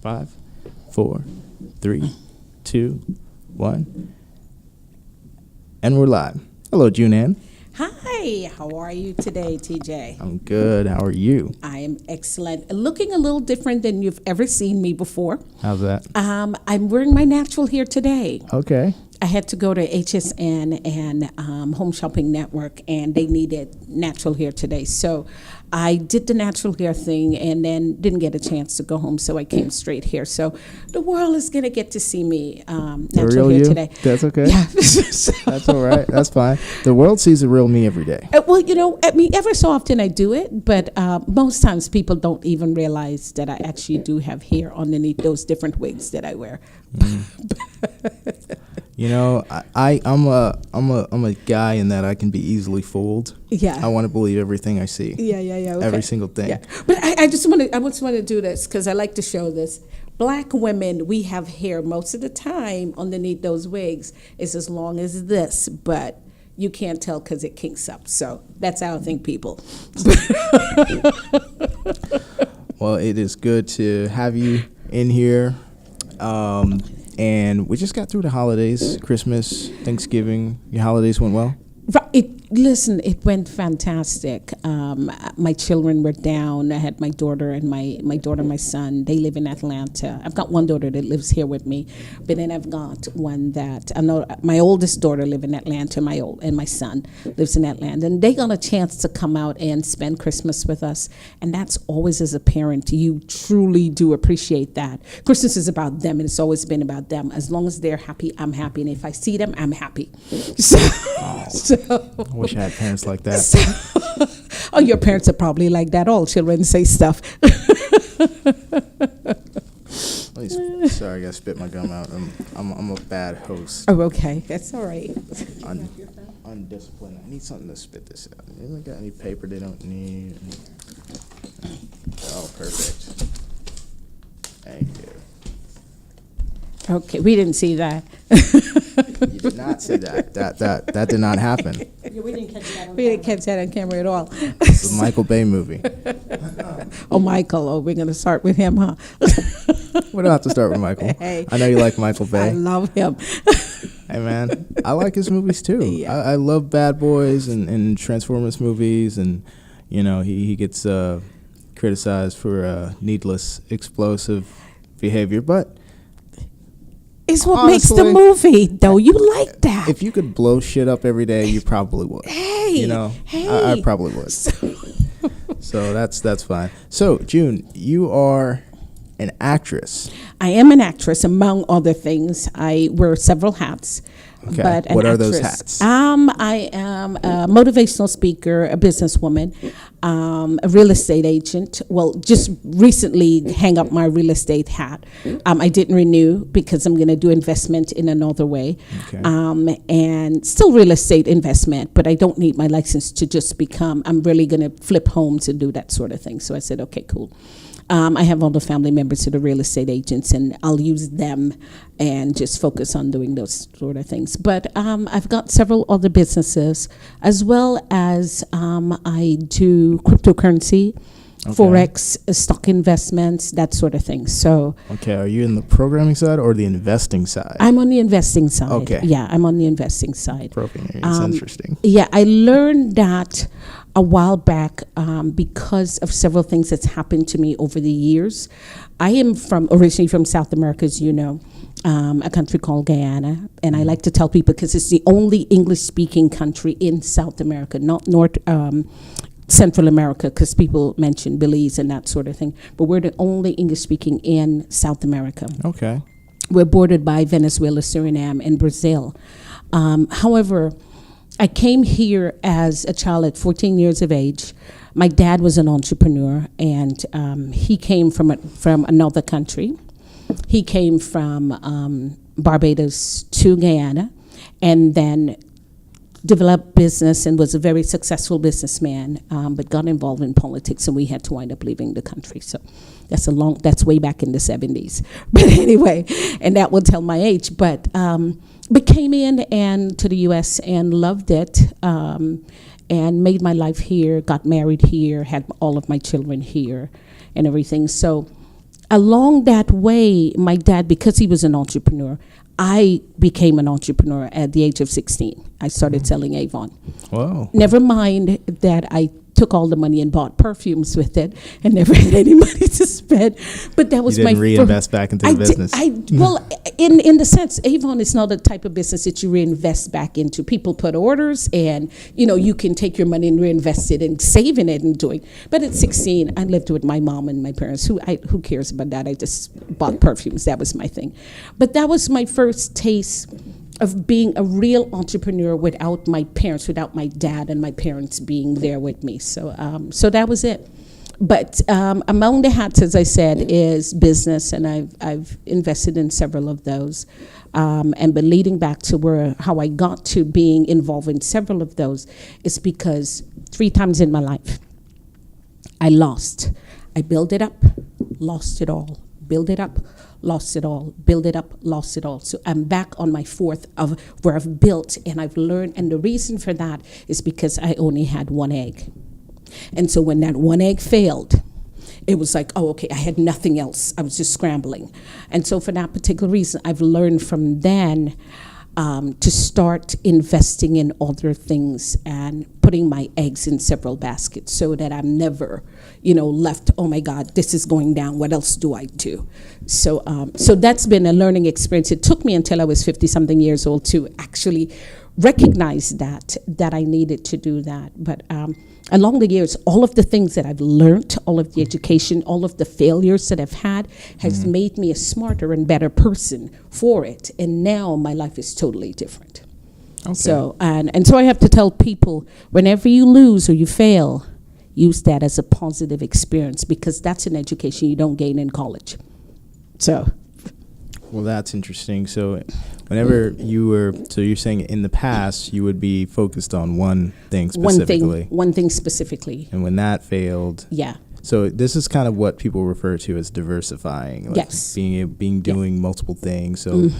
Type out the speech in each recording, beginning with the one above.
5, 4, 3, 2, 1. And we're live. Hello, Juneann. Hi, how are you today, TJ? I'm good. How are you? I am excellent. Looking a little different than you've ever seen me before. How's that? I'm wearing my natural hair today. Okay. I had to go to HSN and Home Shopping Network, and they needed natural hair today. So I did the natural hair thing and then didn't get a chance to go home, so I came straight here. So the world is going to get to see me natural hair today. That's okay. Yeah. That's all right. That's fine. The world sees the real me every day. Well, ever so often I do it, but most times people don't even realize that I actually do have hair underneath those different wigs that I wear. You know, I'm a guy in that I can be easily fooled. Yeah. I want to believe everything I see. Yeah. Okay. Every single thing. Yeah. But I just want to do this because I like to show this. Black women, we have hair most of the time underneath those wigs is as long as this, but you can't tell because it kinks up. So that's how I think people. Well, it is good to have you in here. And we just got through the holidays, Christmas, Thanksgiving. Your holidays went well? It went fantastic. My children were down. I had my daughter and my son. They live in Atlanta. I've got one daughter that lives here with me, but then I've got one that I know. My oldest daughter lives in Atlanta. My son lives in Atlanta, and they got a chance to come out and spend Christmas with us. And that's always, as a parent, you truly do appreciate that. Christmas is about them, and it's always been about them. As long as they're happy, I'm happy, and if I see them, I'm happy. So I wish I had parents like that. Oh, your parents are probably like that. All children say stuff. Sorry, I got to spit my gum out. I'm a bad host. Oh, okay. That's all right. Undisciplined. I need something to spit this out. Anyone got any paper they don't need? Oh, perfect. Thank you. Okay, we didn't see that. You did not see that. That did not happen. Yeah, we didn't catch that on camera at all. It's a Michael Bay movie. Oh, Michael. Oh, we're going to start with him, huh? We don't have to start with Michael. Hey. I know you like Michael Bay. I love him. Hey, man, I like his movies, too. Yeah. I love Bad Boys and Transformers movies, and, he gets criticized for needless, explosive behavior, but it's what honestly, makes the movie, though. You like that. If you could blow shit up every day, you probably would. Hey. I probably would. So that's fine. So, June, you are an actress. I am an actress, among other things. I wear several hats. Okay. But what are those hats? I am a motivational speaker, a businesswoman, a real estate agent. Well, just recently hang up my real estate hat. I didn't renew because I'm going to do investment in another way. Okay. And still real estate investment, but I don't need my license to just I'm really going to flip homes and do that sort of thing. So I said, okay, cool. I have all the family members who are real estate agents, and I'll use them and just focus on doing those sort of things. But I've got several other businesses, as well as I do cryptocurrency, Forex, stock investments, that sort of thing. So, okay, are you in the programming side or the investing side? I'm on the investing side. Okay. Yeah, I'm on the investing side. Programming is interesting. Yeah, I learned that a while back because of several things that's happened to me over the years. I am originally from South America, as you know, a country called Guyana. And I like to tell people because it's the only English-speaking country in South America, not Central America, because people mention Belize and that sort of thing. But we're the only English-speaking in South America. Okay. We're bordered by Venezuela, Suriname, and Brazil. However, I came here as a child at 14 years of age. My dad was an entrepreneur, and he came from another country. He came from Barbados to Guyana, and then developed business and was a very successful businessman, but got involved in politics, and we had to wind up leaving the country. So that's way back in the 70s. But anyway, and that will tell my age. But came in and to the U.S. and loved it, and made my life here, got married here, had all of my children here and everything. So along that way, my dad, because he was an entrepreneur, I became an entrepreneur at the age of 16. I started selling Avon. Wow. Never mind that I took all the money and bought perfumes with it and never had any money to spend. But that was you didn't reinvest back into the business. Well, in the sense, Avon is not the type of business that you reinvest back into. People put orders and, you can take your money and reinvest it and save in it and doing. But at 16, I lived with my mom and my parents. Who cares about that? I just bought perfumes. That was my thing. But that was my first taste of being a real entrepreneur without my parents, without my dad and my parents being there with me. So that was it. But among the hats, as I said, is business, and I've invested in several of those. But leading back to how I got to being involved in several of those is because 3 times in my life, I lost. I built it up, lost it all. Build it up, lost it all. Build it up, lost it all. So I'm back on my 4th of where I've built and I've learned. And the reason for that is because I only had 1 egg. And so when that 1 egg failed, it was like, oh, okay, I had nothing else. I was just scrambling. And so for that particular reason, I've learned from then to start investing in other things and putting my eggs in several baskets so that I'm never, left, oh my God, this is going down. What else do I do? So that's been a learning experience. It took me until I was 50-something years old to actually recognize that I needed to do that. But along the years, all of the things that I've learned, all of the education, all of the failures that I've had has made me a smarter and better person for it. And now my life is totally different. Okay. So I have to tell people, whenever you lose or you fail, use that as a positive experience, because that's an education you don't gain in college. So. Well, that's interesting. So whenever you're saying in the past, you would be focused on one thing specifically. One thing specifically. And when that failed. Yeah. So this is kind of what people refer to as diversifying. Like yes. Doing multiple things. So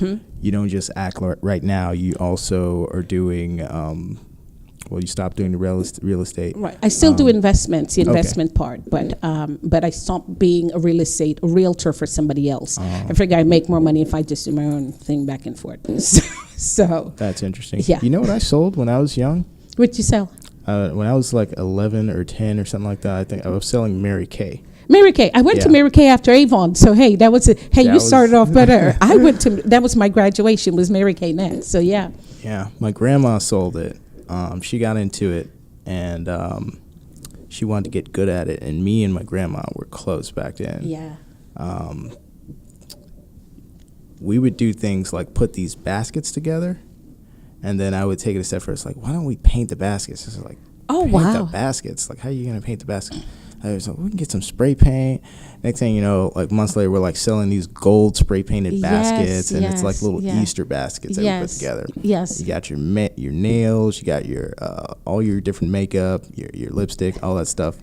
you don't just act right now. You also are doing, you stopped doing the real estate. Right. I still do investments, the investment part, but I stopped being a realtor for somebody else. I figure I make more money if I just do my own thing back and forth. So that's interesting. Yeah. You know what I sold when I was young? What'd you sell? When I was like 11 or 10 or something like that, I think I was selling Mary Kay. Mary Kay. I went to Mary Kay after Avon. So, hey, that was it. Hey, you started off better. That was my graduation, was Mary Kay next. So, yeah. Yeah. My grandma sold it. She got into it, and she wanted to get good at it. And me and my grandma were close back then. Yeah. We would do things like put these baskets together. And then I would take it a step further. It's like, why don't we paint the baskets? It's like, paint the baskets. Like, how are you going to paint the basket? I was like, we can get some spray paint. Next thing you know, like months later, we're like selling these gold spray painted baskets, and it's like little Easter baskets that we put together. Yes. You got your nails, you got your all your different makeup, your lipstick, all that stuff,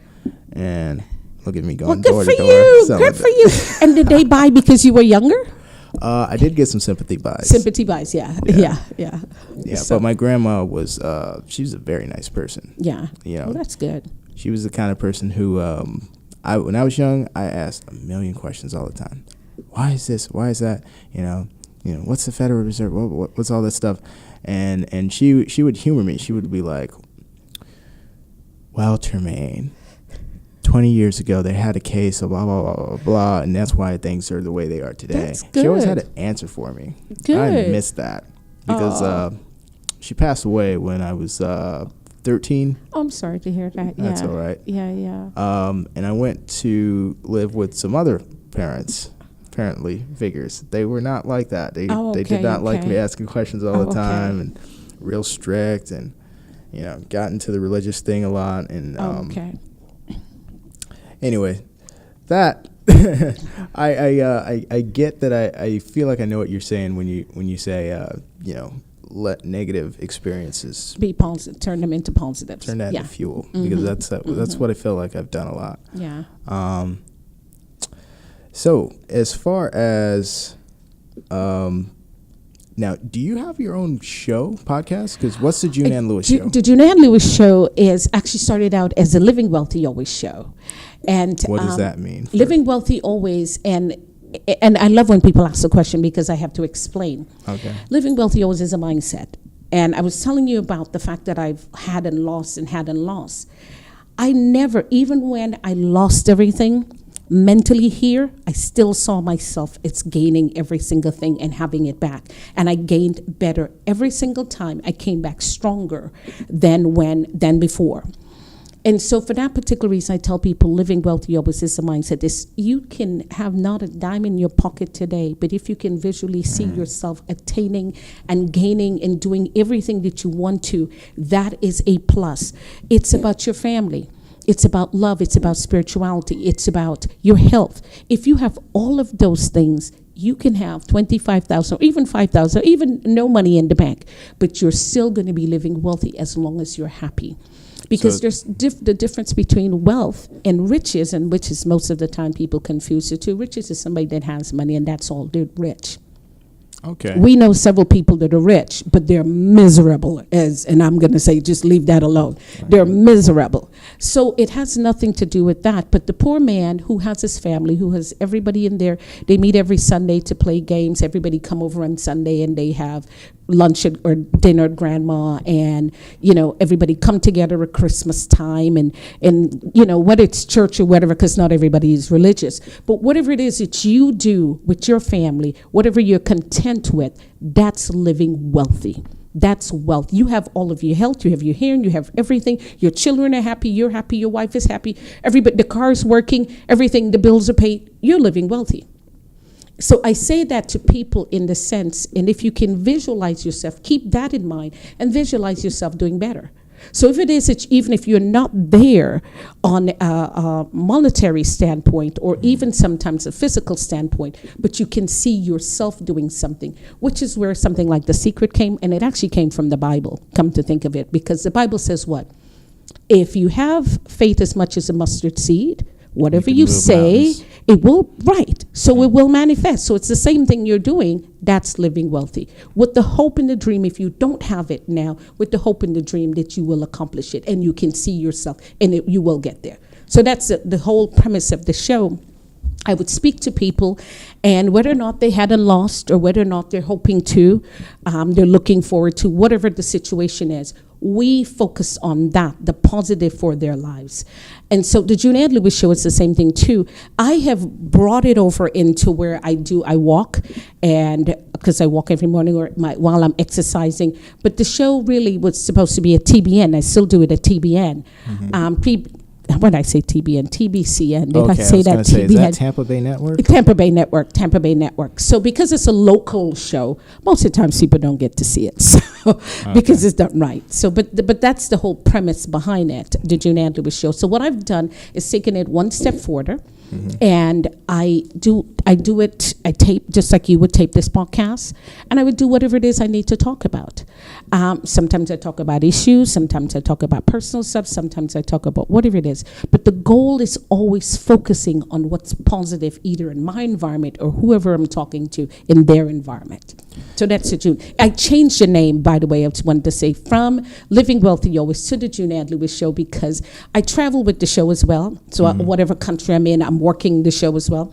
and look at me going door to door. Good for you. And did they buy because you were younger? I did get some sympathy buys. Yeah. But my grandma was, she was a very nice person. Yeah. Well, that's good. She was the kind of person who, when I was young, I asked a million questions all the time. Why is this? Why is that? What's the Federal Reserve? What's all that stuff? And she would humor me. She would be like, well, Termaine, 20 years ago, they had a case of blah, blah, blah, blah, blah, and that's why things are the way they are today. That's good. She always had an answer for me. Good. I missed that because she passed away when I was 13. Oh, I'm sorry to hear that. That's all right. Yeah. And I went to live with some other parents, apparently figures. They were not like that. They did not like me asking questions all the time and real strict, and got into the religious thing a lot. And anyway, that I get that. I feel like I know what you're saying when you say let negative experiences be positive, turn them into positives. Turn that into fuel, because that's what I feel like I've done a lot. Yeah. So as far as Now, do you have your own podcast? Because what's the Juneann Lewis Show? The Juneann Lewis Show is actually started out as a Living Wealthy Always show. And what does that mean? Living Wealthy Always, and I love when people ask the question because I have to explain. Okay. Living Wealthy Always is a mindset. And I was telling you about the fact that I've had and lost and had and lost. I never, even when I lost everything, mentally here, I still saw myself as gaining every single thing and having it back. And I gained better every single time. I came back stronger than before. And so for that particular reason, I tell people living wealthy always is a mindset. You can have not a dime in your pocket today, but if you can visually see yourself attaining and gaining and doing everything that you want to, that is a plus. It's about your family. It's about love. It's about spirituality. It's about your health. If you have all of those things, you can have 25,000 or even 5,000, or even no money in the bank, but you're still going to be living wealthy as long as you're happy. Because there's the difference between wealth and riches, and which is most of the time people confuse the two. Riches is somebody that has money and that's all. They're rich. Okay. We know several people that are rich, but they're miserable, and I'm going to say just leave that alone. Right. They're miserable. So it has nothing to do with that. But the poor man who has his family, who has everybody in there, they meet every Sunday to play games. Everybody come over on Sunday and they have lunch or dinner at grandma, and everybody come together at Christmas time, and whether it's church or whatever, because not everybody is religious, but whatever it is that you do with your family, whatever you're content with, that's living wealthy. That's wealth. You have all of your health, you have your hearing, you have everything. Your children are happy, you're happy, your wife is happy, everybody, the car is working, everything, the bills are paid. You're living wealthy. So I say that to people in the sense, and if you can visualize yourself, keep that in mind and visualize yourself doing better. So if it is, even if you're not there on a monetary standpoint or even sometimes a physical standpoint, but you can see yourself doing something, which is where something like The Secret came, and it actually came from the Bible, come to think of it, because the Bible says what? If you have faith as much as a mustard seed, whatever you say, mountains. It will, right. So it will manifest. So it's the same thing you're doing. That's living wealthy. With the hope and the dream, if you don't have it now, with the hope and the dream that you will accomplish it and you can see yourself and you will get there. So that's the whole premise of the show. I would speak to people, and whether or not they hadn't lost or whether or not they're hoping to, they're looking forward to, whatever the situation is, we focus on that, the positive for their lives. And so the Juneann Lewis Show is the same thing too. I have brought it over into where I walk, and because I walk every morning while I'm exercising, but the show really was supposed to be at TBN. I still do it at TBN. Mm-hmm. When I say TBN, TBCN, if I say that, TBN. Is that Tampa Bay Network? Tampa Bay Network. So because it's a local show, most of the times people don't get to see it, so because it's done right. So, but that's the whole premise behind it, the Juneann Lewis Show. So what I've done is taken it one step further, and I do it. I tape just like you would tape this podcast, and I would do whatever it is I need to talk about. Sometimes I talk about issues, sometimes I talk about personal stuff, sometimes I talk about whatever it is. But the goal is always focusing on what's positive, either in my environment or whoever I'm talking to in their environment. So that's the June. I changed the name, by the way. I just wanted to say from Living Wealthy Always to the Juneann Lewis Show, because I travel with the show as well. So whatever country I'm in, I'm working the show as well.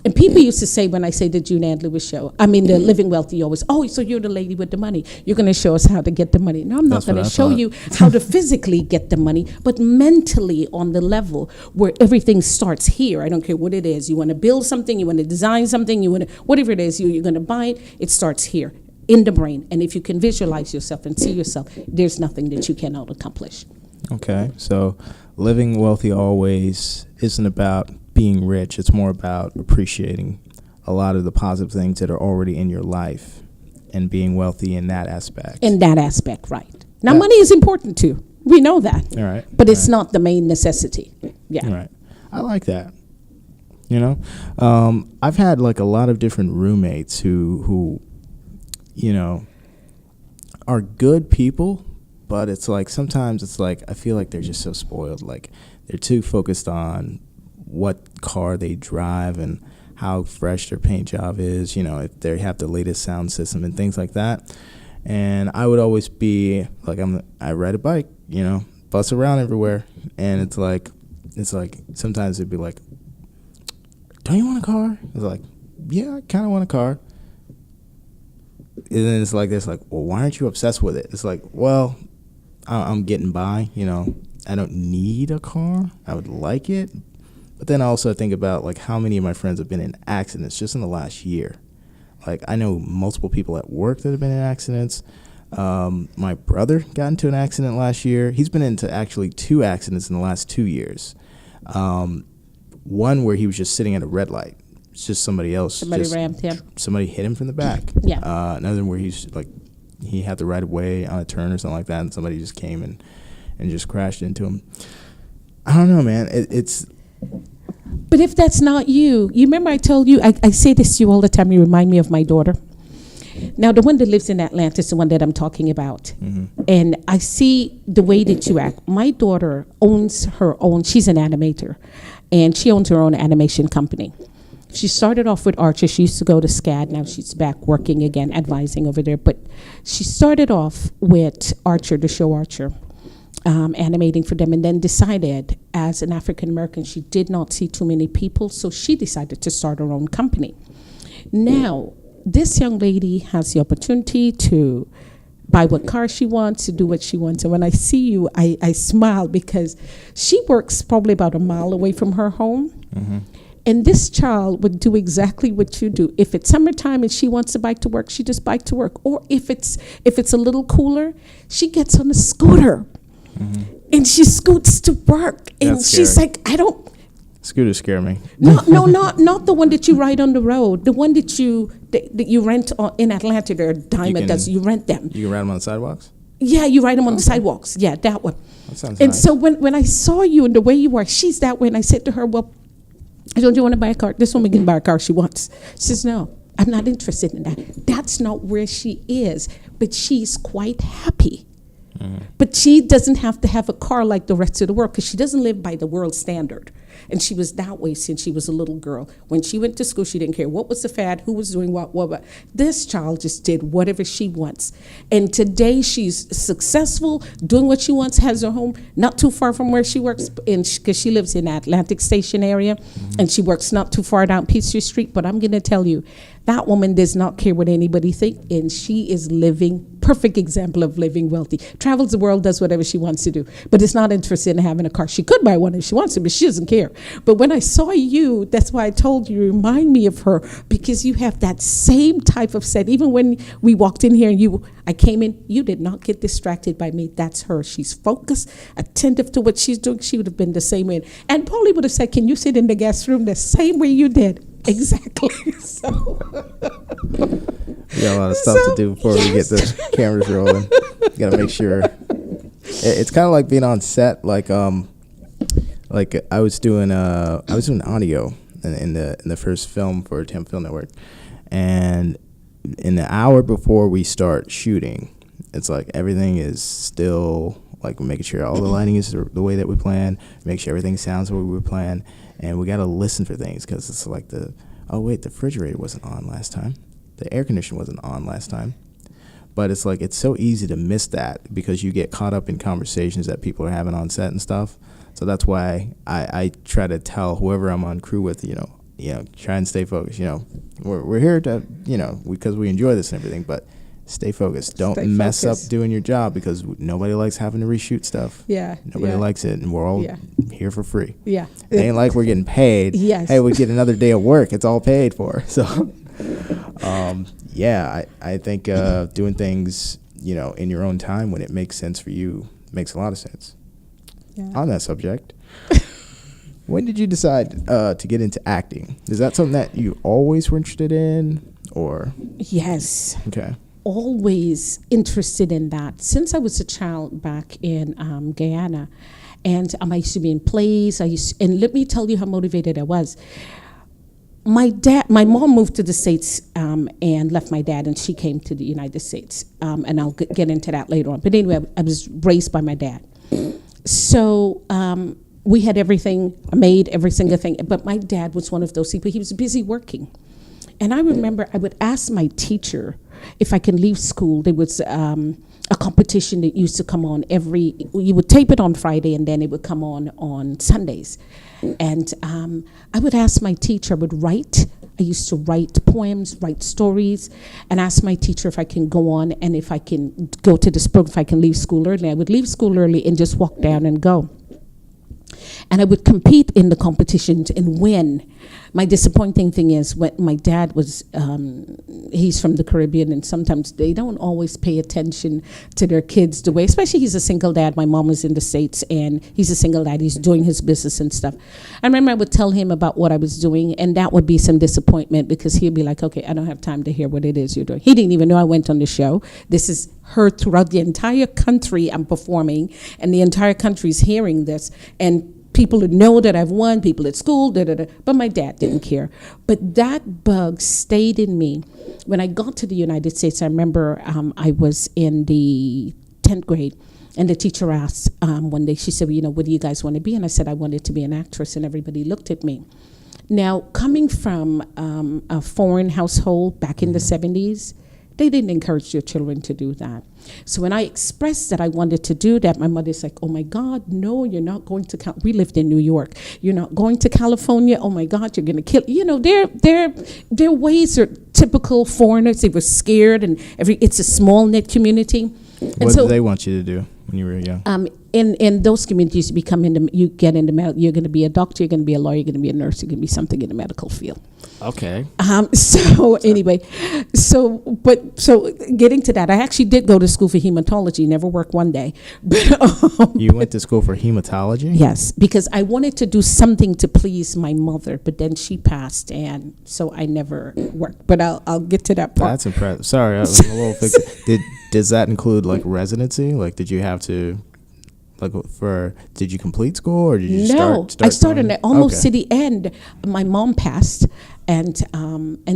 And people used to say when I say the Juneann Lewis Show, I mean the Living Wealthy Always, oh, so you're the lady with the money. You're going to show us how to get the money. No, I'm not going to show you how to physically get the money, but mentally on the level where everything starts here. I don't care what it is. You want to build something, you want to design something, you want to, whatever it is, you're going to buy it, it starts here in the brain. And if you can visualize yourself and see yourself, there's nothing that you cannot accomplish. Okay, so Living Wealthy Always isn't about being rich. It's more about appreciating a lot of the positive things that are already in your life and being wealthy in that aspect. In that aspect, right. Now, money is important too. We know that. All right. But it's not the main necessity. Yeah. All right. I like that. You know, I've had like a lot of different roommates who, you know, are good people, but it's like sometimes it's like I feel like they're just so spoiled. Like they're too focused on what car they drive and how fresh their paint job is, if they have the latest sound system and things like that. And I would always be like, I ride a bike, bus around everywhere. And it's like sometimes it'd be like, don't you want a car? It's like, yeah, I kind of want a car. And then it's like, well, why aren't you obsessed with it? It's like, well, I'm getting by, I don't need a car. I would like it. But then I also think about like how many of my friends have been in accidents just in the last year. Like I know multiple people at work that have been in accidents. My brother got into an accident last year. He's been into actually 2 accidents in the last 2 years. One where he was just sitting at a red light. It's just somebody else. Somebody rammed him. Somebody hit him from the back. Yeah. Another where he's like, he had the right of way on a turn or something like that, and somebody just came and just crashed into him. I don't know, man. It's. But if that's not you remember I told you, I say this to you all the time, you remind me of my daughter. Now, the one that lives in Atlanta is the one that I'm talking about. Mm-hmm. And I see the way that you act. My daughter owns her own, she's an animator, and she owns her own animation company. She started off with Archer. She used to go to SCAD. Now she's back working again, advising over there. But she started off with Archer, the show Archer, animating for them, and then decided as an African American she did not see too many people, so she decided to start her own company. Now, this young lady has the opportunity to buy what car she wants, to do what she wants. And when I see you, I smile because she works probably about a mile away from her home. Mm-hmm. And this child would do exactly what you do. If it's summertime and she wants to bike to work, she just bike to work. Or if it's a little cooler, she gets on a scooter. Mm-hmm. And she scoots to work. And she's like, Scooters scare me. No, not the one that you ride on the road. The one that you rent in Atlanta. There are Diamond does. You rent them. You can ride them on the sidewalks? Yeah, you ride them on the sidewalks. Yeah, that one. That sounds and nice. So when I saw you and the way you are, she's that way. And I said to her, well, don't you want to buy a car? This woman can buy a car she wants. She says, no, I'm not interested in that. That's not where she is. But she's quite happy. Mm-hmm. But she doesn't have to have a car like the rest of the world because she doesn't live by the world standard. And she was that way since she was a little girl. When she went to school, she didn't care what was the fad, who was doing what. This child just did whatever she wants. And today she's successful, doing what she wants, has her home not too far from where she works, because she lives in the Atlantic Station area, mm-hmm. and she works not too far down Peachtree Street. But I'm going to tell you, that woman does not care what anybody thinks, and she is perfect example of living wealthy. Travels the world, does whatever she wants to do, but is not interested in having a car. She could buy one if she wants to, but she doesn't care. But when I saw you, that's why I told you, remind me of her, because you have that same type of set. Even when we walked in here and I came in, you did not get distracted by me. That's her. She's focused, attentive to what she's doing. She would have been the same way. And Paulie would have said, can you sit in the guest room the same way you did? Exactly. So we got a lot of stuff to do before we get the cameras rolling. You gotta make sure. It's kind of like being on set. Like I was doing audio in the first film for Tampa Film Network, and in the hour before we start shooting, it's like everything is still like we're making sure all the lighting is the way that we plan, make sure everything sounds the way we plan. And we got to listen for things because it's like the refrigerator wasn't on last time. The air conditioner wasn't on last time. But it's like it's so easy to miss that because you get caught up in conversations that people are having on set and stuff. So that's why I try to tell whoever I'm on crew with, try and stay focused. We're here to, because we enjoy this and everything, but stay focused. Don't mess up doing your job because nobody likes having to reshoot stuff. Yeah. Nobody likes it, and we're all here for free. Yeah. It ain't like we're getting paid. Yes. Hey, we get another day of work. It's all paid for. So, I think doing things, in your own time when it makes sense for you makes a lot of sense. Yeah. On that subject, when did you decide to get into acting? Is that something that you always were interested in, or? Yes. Okay. Always interested in that since I was a child back in Guyana, and I used to be in plays. And let me tell you how motivated I was. My mom moved to the States and left my dad, and she came to the United States. And I'll get into that later on. But anyway, I was raised by my dad. So we had everything made, every single thing. But my dad was one of those people. He was busy working. And I remember I would ask my teacher if I can leave school. There was a competition that used to come on you would tape it on Friday and then it would come on Sundays. And I would ask my teacher, I used to write poems, write stories, and ask my teacher if I can go on and if I can go to this program, if I can leave school early. I would leave school early and just walk down and go. And I would compete in the competitions and win. My disappointing thing is when my dad was, he's from the Caribbean, and sometimes they don't always pay attention to their kids the way, especially he's a single dad. My mom was in the States, and he's a single dad. He's doing his business and stuff. I remember I would tell him about what I was doing, and that would be some disappointment because he'd be like, okay, I don't have time to hear what it is you're doing. He didn't even know I went on the show. This is heard throughout the entire country. I'm performing, and the entire country's hearing this, and people that know that I've won, people at school, but my dad didn't care. But that bug stayed in me. When I got to the United States, I remember I was in the 10th grade, and the teacher asked one day, she said, what do you guys want to be? And I said, I wanted to be an actress, and everybody looked at me. Now, coming from a foreign household back in the 70s, they didn't encourage their children to do that. So when I expressed that I wanted to do that, my mother's like, oh my God, no, you're not going to, we lived in New York. You're not going to California. Oh my God, you're going to kill, their ways are typical foreigners. They were scared, and it's a small knit community. What did they want you to do when you were young? In those communities, you get into medical. You're going to be a doctor. You're going to be a lawyer. You're going to be a nurse. You're going to be something in the medical field. Okay. So anyway, so getting to that, I actually did go to school for hematology. Never worked one day. But you went to school for hematology? Yes, because I wanted to do something to please my mother, but then she passed, and so I never worked. But I'll get to that part. That's impressive. Sorry, I was a little fixed. Does that include like residency? Like, did you have to? Did you complete school, or did you start I started almost to the end. My mom passed, and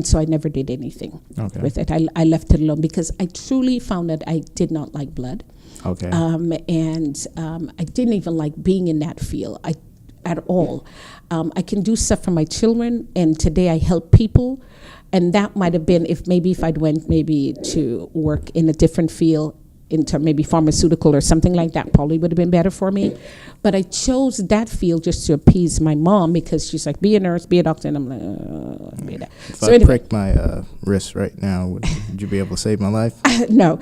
so I never did anything with it. I left it alone because I truly found that I did not like blood. Okay. And I didn't even like being in that field at all. I can do stuff for my children, and today I help people, and that might have been if I'd went to work in a different field, into maybe pharmaceutical or something like that, probably would have been better for me. But I chose that field just to appease my mom because she's like, be a nurse, be a doctor, and I'm like, be that. If I pricked my wrist right now, would you be able to save my life? No.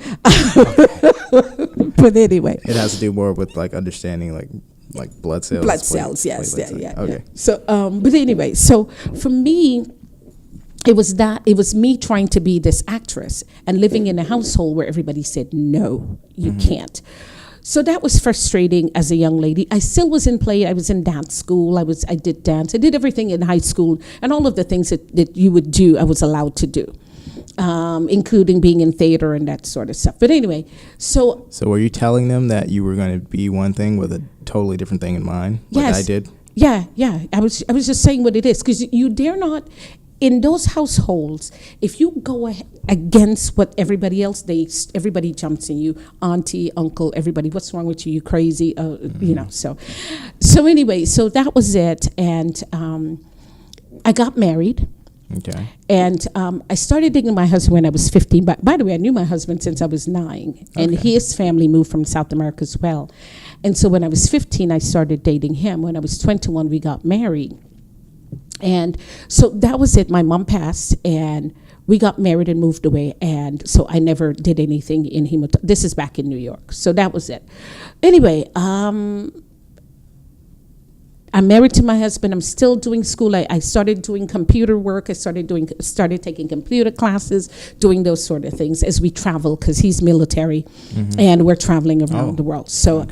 But anyway. It has to do more with like understanding like blood cells. Blood cells, yes. Yeah. Okay. So, but anyway, so for me, it was me trying to be this actress and living in a household where everybody said, no, you can't. So that was frustrating as a young lady. I still was in play. I was in dance school. I did dance. I did everything in high school, and all of the things that you would do, I was allowed to do, including being in theater and that sort of stuff. But anyway, so were you telling them that you were going to be one thing with a totally different thing in mind? Yes. Like I did? Yeah. I was just saying what it is, because you dare not. In those households, if you go against what everybody else, everybody jumps in you, auntie, uncle, everybody, what's wrong with you? You crazy? So anyway, so that was it. And I got married. Okay. And I started dating my husband when I was 15. But by the way, I knew my husband since I was 9. And his family moved from South America as well. And so when I was 15, I started dating him. When I was 21, we got married. And so that was it. My mom passed, and we got married and moved away. And so I never did anything in hematology. This is back in New York. So that was it. Anyway, I'm married to my husband. I'm still doing school. I started doing computer work. I started taking computer classes, doing those sort of things as we travel, because he's military, and we're traveling around the world. So,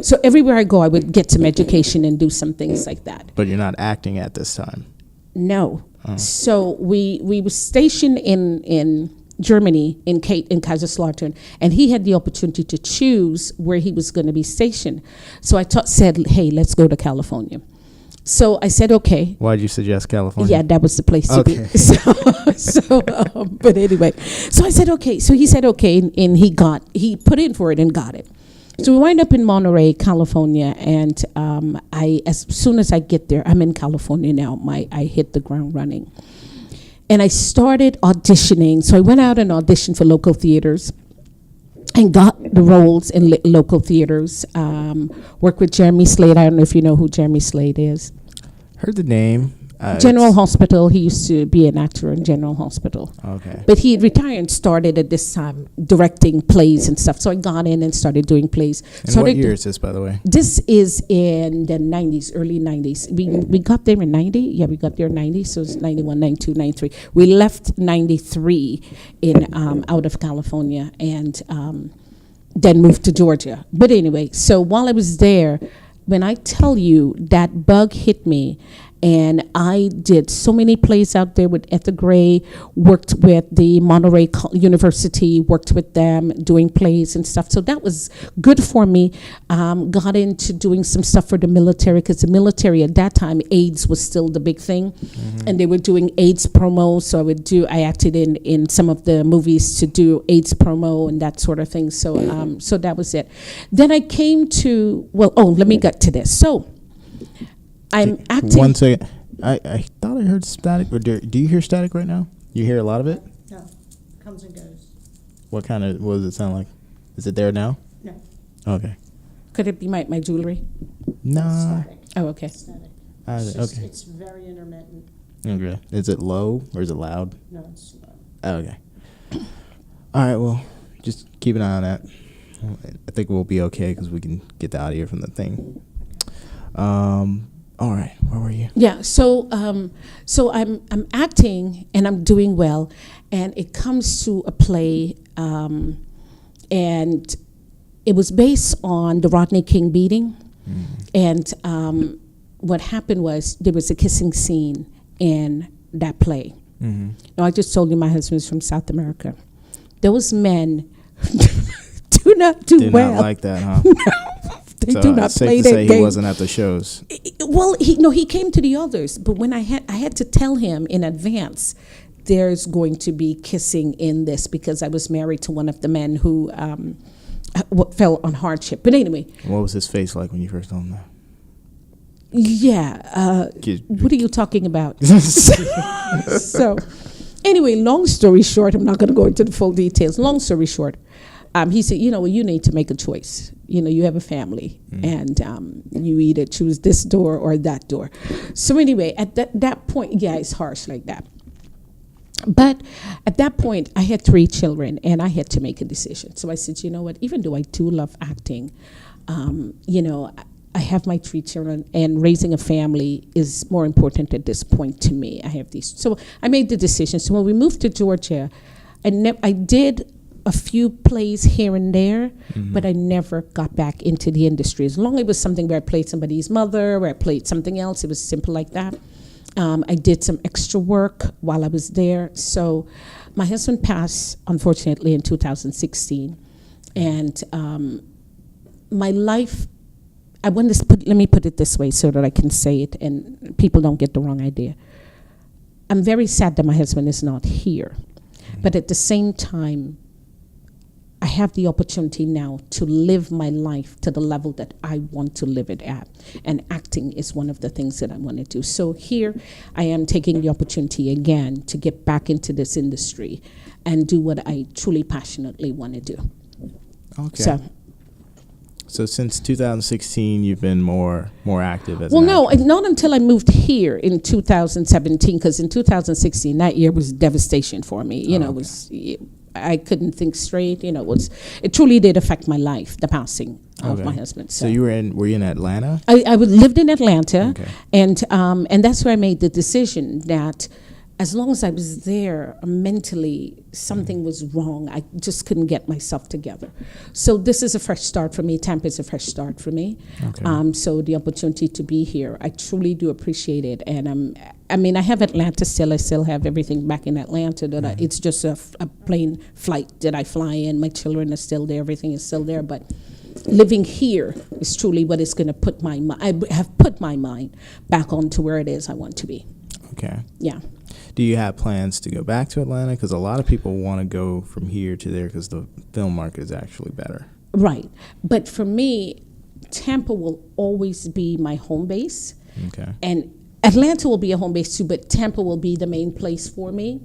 so everywhere I go, I would get some education and do some things like that. But you're not acting at this time. No. Oh. So we were stationed in Germany, in Kaiserslautern, and he had the opportunity to choose where he was going to be stationed. So I said, hey, let's go to California. So I said, okay. Why did you suggest California? Yeah, that was the place to be. But anyway, so I said, okay. So he said, okay, and he put in for it and got it. So we wind up in Monterey, California, and as soon as I get there, I'm in California now. I hit the ground running, and I started auditioning. So I went out and auditioned for local theaters, and got the roles in local theaters. Worked with Jeremy Slade. I don't know if you know who Jeremy Slade is. Heard the name. General Hospital. He used to be an actor in General Hospital. Okay. But he retired and started at this time directing plays and stuff. So I got in and started doing plays. And what year is this, by the way? This is in the 90s, early 90s. We got there in 90. Yeah, we got there in 90. So it's 91, 92, 93. We left 93 in out of California and then moved to Georgia. But anyway, so while I was there, when I tell you that bug hit me, and I did so many plays out there with Etta Gray, worked with the Monterey University, worked with them doing plays and stuff. So that was good for me. Got into doing some stuff for the military, because the military at that time, AIDS was still the big thing. And they were doing AIDS promo. So I acted in some of the movies to do AIDS promo and that sort of thing. So so that was it. Then I came to, let me get to this. So I'm acting. 1 second. I thought I heard static. Or do you hear static right now? You hear a lot of it? No, comes and goes. What does it sound like? Is it there now? No. Okay. Could it be my jewelry? No. Static. Oh, okay. Static. Okay. It's very intermittent. Okay. Is it low or is it loud? No, it's slow. Oh, okay. All right. Well, just keep an eye on that. I think we'll be okay because we can get the audio from the thing. All right, where were you? Yeah, so I'm acting and I'm doing well, and it comes to a play, and it was based on the Rodney King beating, and what happened was there was a kissing scene in that play. Now, I just told you my husband's from South America. Those men do not do well. Did not like that, huh? No. They do not play that game. Safe to say he wasn't at the shows. Well, he came to the others, but when I had to tell him in advance, there's going to be kissing in this, because I was married to one of the men who fell on hardship. But anyway. What was his face like when you first told him that? Yeah. What are you talking about? So anyway, long story short, I'm not going to go into the full details. Long story short, he said, you need to make a choice. You have a family, and you either choose this door or that door. So anyway, at that point, yeah, it's harsh like that. But at that point, I had 3 children, and I had to make a decision. So I said, you know what, even though I do love acting, I have my 3 children, and raising a family is more important at this point to me. I have these. So I made the decision. So when we moved to Georgia, I did a few plays here and there, but I never got back into the industry. As long as it was something where I played somebody's mother, where I played something else, it was simple like that. I did some extra work while I was there. So my husband passed, unfortunately, in 2016. And my life, let me put it this way so that I can say it and people don't get the wrong idea. I'm very sad that my husband is not here. But at the same time, I have the opportunity now to live my life to the level that I want to live it at. And acting is one of the things that I want to do. So here I am taking the opportunity again to get back into this industry and do what I truly passionately want to do. Okay. So since 2016, you've been more active as not until I moved here in 2017, because in 2016, that year was devastation for me. I couldn't think straight. It truly did affect my life, the passing of my husband. So were you in Atlanta? I lived in Atlanta, and that's where I made the decision that as long as I was there, mentally, something was wrong. I just couldn't get myself together. So this is a fresh start for me. Tampa is a fresh start for me. Okay. So the opportunity to be here, I truly do appreciate it. And I have Atlanta still. I still have everything back in Atlanta. It's just a plane flight that I fly in. My children are still there. Everything is still there. But living here is truly what is going to put I have put my mind back onto where it is I want to be. Okay. Yeah. Do you have plans to go back to Atlanta? Because a lot of people want to go from here to there because the film market is actually better. Right. But for me, Tampa will always be my home base. Okay. And Atlanta will be a home base too, but Tampa will be the main place for me.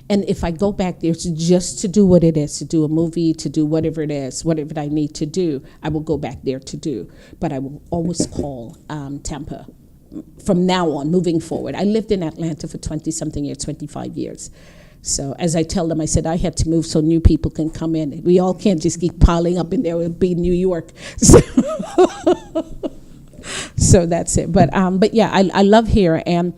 And if I go back there to just to do what it is, to do a movie, to do whatever it is, whatever I need to do, I will go back there to do. But I will always call Tampa from now on, moving forward. I lived in Atlanta for 20-something years, 25 years. So as I tell them, I said, I had to move so new people can come in. We all can't just keep piling up in there. It'll be New York. So that's it. But yeah, I love here. And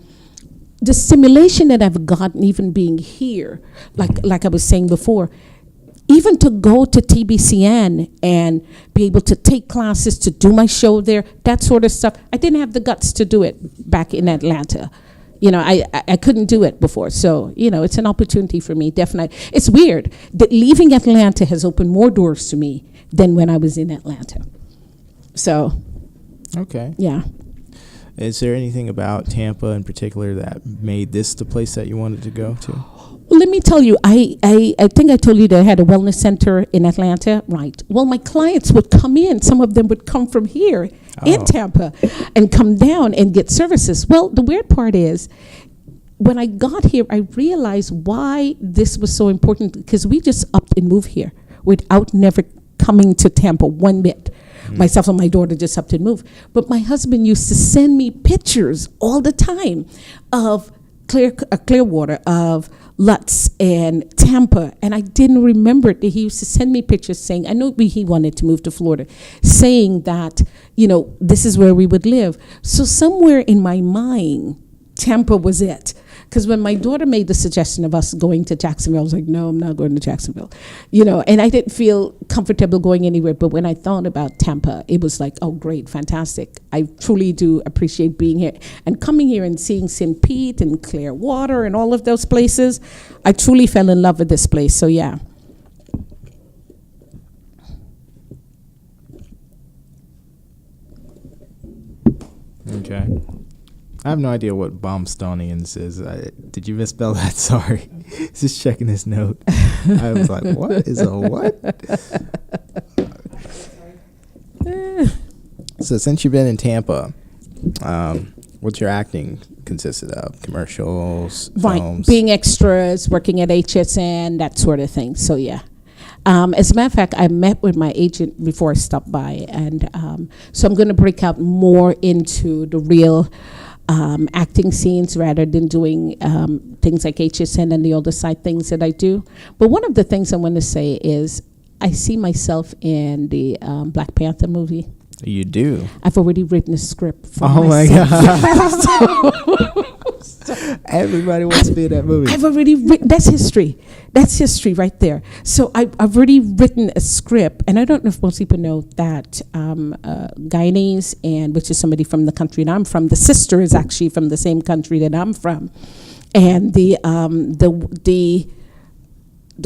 the stimulation that I've gotten even being here, like I was saying before, even to go to TBCN and be able to take classes, to do my show there, that sort of stuff, I didn't have the guts to do it back in Atlanta. You know, I couldn't do it before. So, you know, it's an opportunity for me, definitely. It's weird that leaving Atlanta has opened more doors to me than when I was in Atlanta. So, okay. Yeah. Is there anything about Tampa in particular that made this the place that you wanted to go to? Let me tell you, I think I told you that I had a wellness center in Atlanta, right? Well, my clients would come in. Some of them would come from here in Tampa and come down and get services. Well, the weird part is, when I got here, I realized why this was so important, because we just upped and moved here without never coming to Tampa one bit. Myself and my daughter just upped and moved. But my husband used to send me pictures all the time of Clearwater, of Lutz and Tampa, and I didn't remember it. He used to send me pictures saying, I know he wanted to move to Florida, saying that, you know, this is where we would live. So somewhere in my mind, Tampa was it. Because when my daughter made the suggestion of us going to Jacksonville, I was like, no, I'm not going to Jacksonville. You know, and I didn't feel comfortable going anywhere. But when I thought about Tampa, it was like, oh, great, fantastic. I truly do appreciate being here. And coming here and seeing St. Pete and Clearwater and all of those places, I truly fell in love with this place. So, yeah. Okay. I have no idea what Bombstonians is. Did you misspell that? Sorry. Just checking his note. I was like, what is a what? So since you've been in Tampa, what's your acting consisted of? Commercials, right, films? Being extras, working at HSN, that sort of thing. So, yeah. As a matter of fact, I met with my agent before I stopped by. And so I'm going to break out more into the real acting scenes rather than doing things like HSN and the other side things that I do. But one of the things I want to say is I see myself in the Black Panther movie. You do? I've already written a script for myself. Oh, my God. Everybody wants to be in that movie. I've already written, that's history. That's history right there. So I've already written a script, and I don't know if most people know that Guyanese, and which is somebody from the country that I'm from, the sister is actually from the same country that I'm from, and the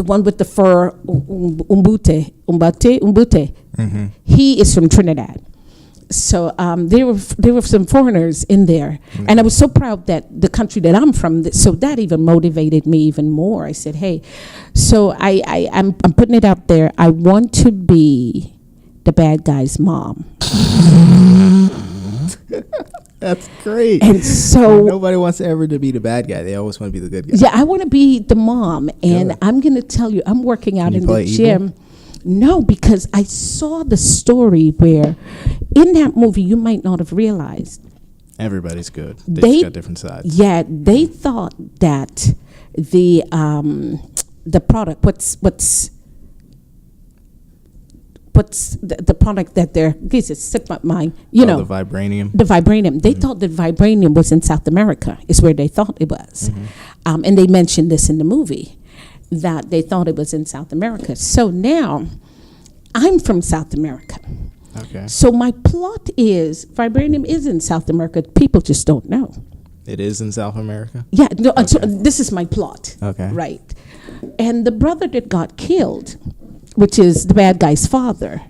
one with the fur, Umbute, Mm-hmm. he is from Trinidad. So there were some foreigners in there, Mm-hmm. and I was so proud that the country that I'm from. So that even motivated me even more. I said, "Hey," so I'm putting it out there. I want to be the bad guy's mom. That's great. And so nobody wants ever to be the bad guy. They always want to be the good guy. Yeah, I want to be the mom, and Good. I'm going to tell you, I'm working out Can you in play the gym. evil? No, because I saw the story where in that movie, you might not have realized. Everybody's good. They They- just got different sides. Yeah, they thought that the product, what's the product that they're, Jesus, slipped my mind, you know. The vibranium. The vibranium. They thought that vibranium was in South America, is where they thought it was. Mm-hmm. And they mentioned this in the movie, that they thought it was in South America. So now, I'm from South America. Okay. So my plot is, vibranium is in South America. People just don't know. It is in South America? Yeah, no, so Okay. this is my plot. Okay. Right. And the brother that got killed, which is the bad guy's father,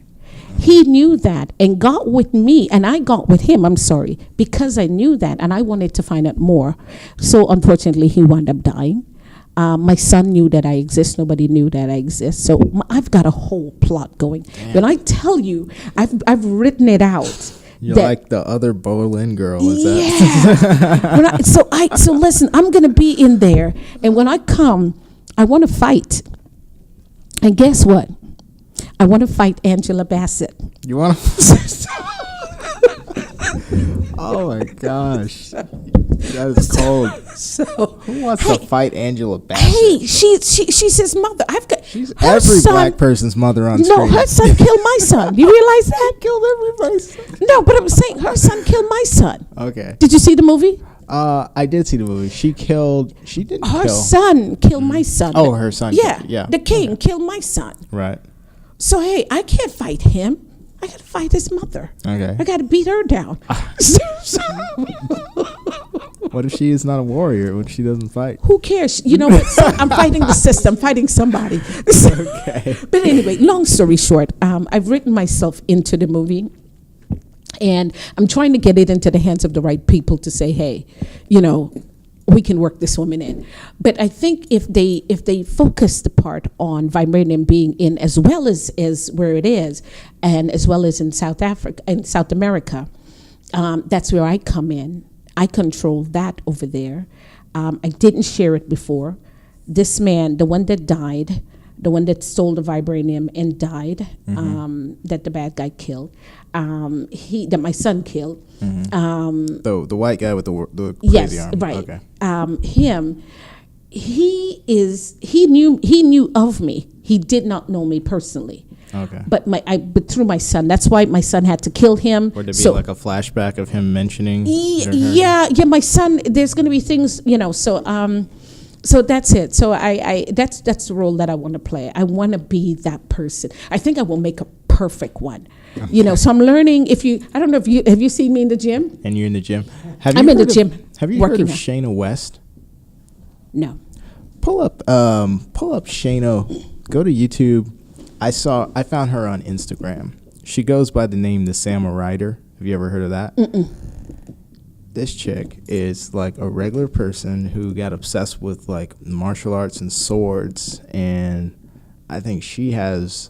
he knew that and got with me, and I got with him, I'm sorry, because I knew that and I wanted to find out more. So unfortunately, he wound up dying. My son knew that I exist. Nobody knew that I exist. So I've got a whole plot going. Damn. When I tell you, I've written it out. You're like the other Bolin girl. Is that? So listen, I'm gonna be in there, and when I come, I want to fight. And guess what? I want to fight Angela Bassett. You want to? Oh my gosh, that is cold. So who wants to fight Angela Bassett? Hey, she's his mother. She's every black person's mother on screen. No, her son killed my son. You realize that? Killed everybody's son. No, but I'm saying her son killed my son. Okay. Did you see the movie? I did see the movie. She didn't her kill. son killed my son. Oh, her son. Yeah. The king killed my son. Right. So hey, I can't fight him. I gotta fight his mother. Okay. I gotta beat her down. What if she is not a warrior? What if she doesn't fight? Who cares? You know what? I'm fighting the system, fighting somebody. Okay. But anyway, long story short, I've written myself into the movie, and I'm trying to get it into the hands of the right people to say, hey, you know, we can work this woman in. But I think if they focus the part on vibranium being in as well as where it is, and as well as in South Africa and South America, that's where I come in. I control that over there. I didn't share it before. This man, the one that died, the one that stole the vibranium and died, that the bad guy killed, that my son killed. The white guy with the crazy arm. Right. Okay. He knew of me. He did not know me personally. Okay. But through my son. That's why my son had to kill him. Would there be like a flashback of him mentioning? Yeah. My son. There's going to be things, you know. So that's it. So that's the role that I want to play. I want to be that person. I think I will make a perfect one. Okay. You know. So I'm learning. I don't know if have you seen me in the gym? And you're in the gym. I'm in the gym. Have you heard of Shayna West? No. Pull up Shayna. Go to YouTube. I found her on Instagram. She goes by the name The Sama Rider. Have you ever heard of that? Mm-mm. This chick is like a regular person who got obsessed with like martial arts and swords, and I think she has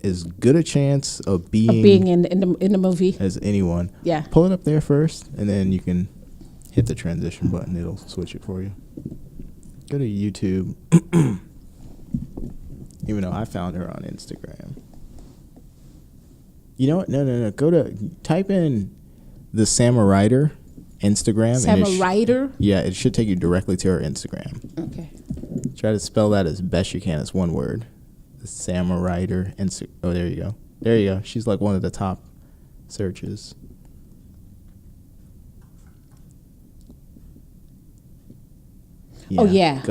as good a chance of being in the movie as anyone. Yeah. Pull it up there first, and then you can hit the transition button. It'll switch it for you. Go to YouTube. Even though I found her on Instagram. You know what? No. Type in The Sama Rider Instagram. Sama Rider? Yeah, it should take you directly to her Instagram. Okay. Try to spell that as best you can. It's one word. The Sama Rider. Oh, there you go. There you go. She's like one of the top searches. Yeah. Oh, yeah.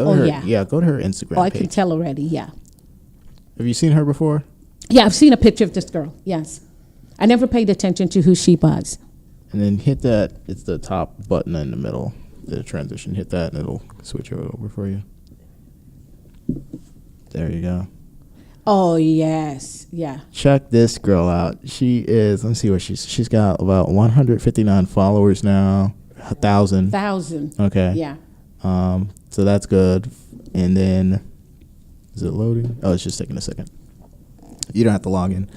Yeah, go to her Instagram I page. can tell already, yeah. Have you seen her before? Yeah, I've seen a picture of this girl, yes. I never paid attention to who she was. And then hit that. It's the top button in the middle, the transition. Hit that, and it'll switch it over for you. There you go. Oh, yes, yeah. Check this girl out. She is, let me see what she's got about 159 followers now. 1,000. 1,000. Okay. Yeah. So that's good. And then, is it loading? Oh, it's just taking a second. You don't have to log in.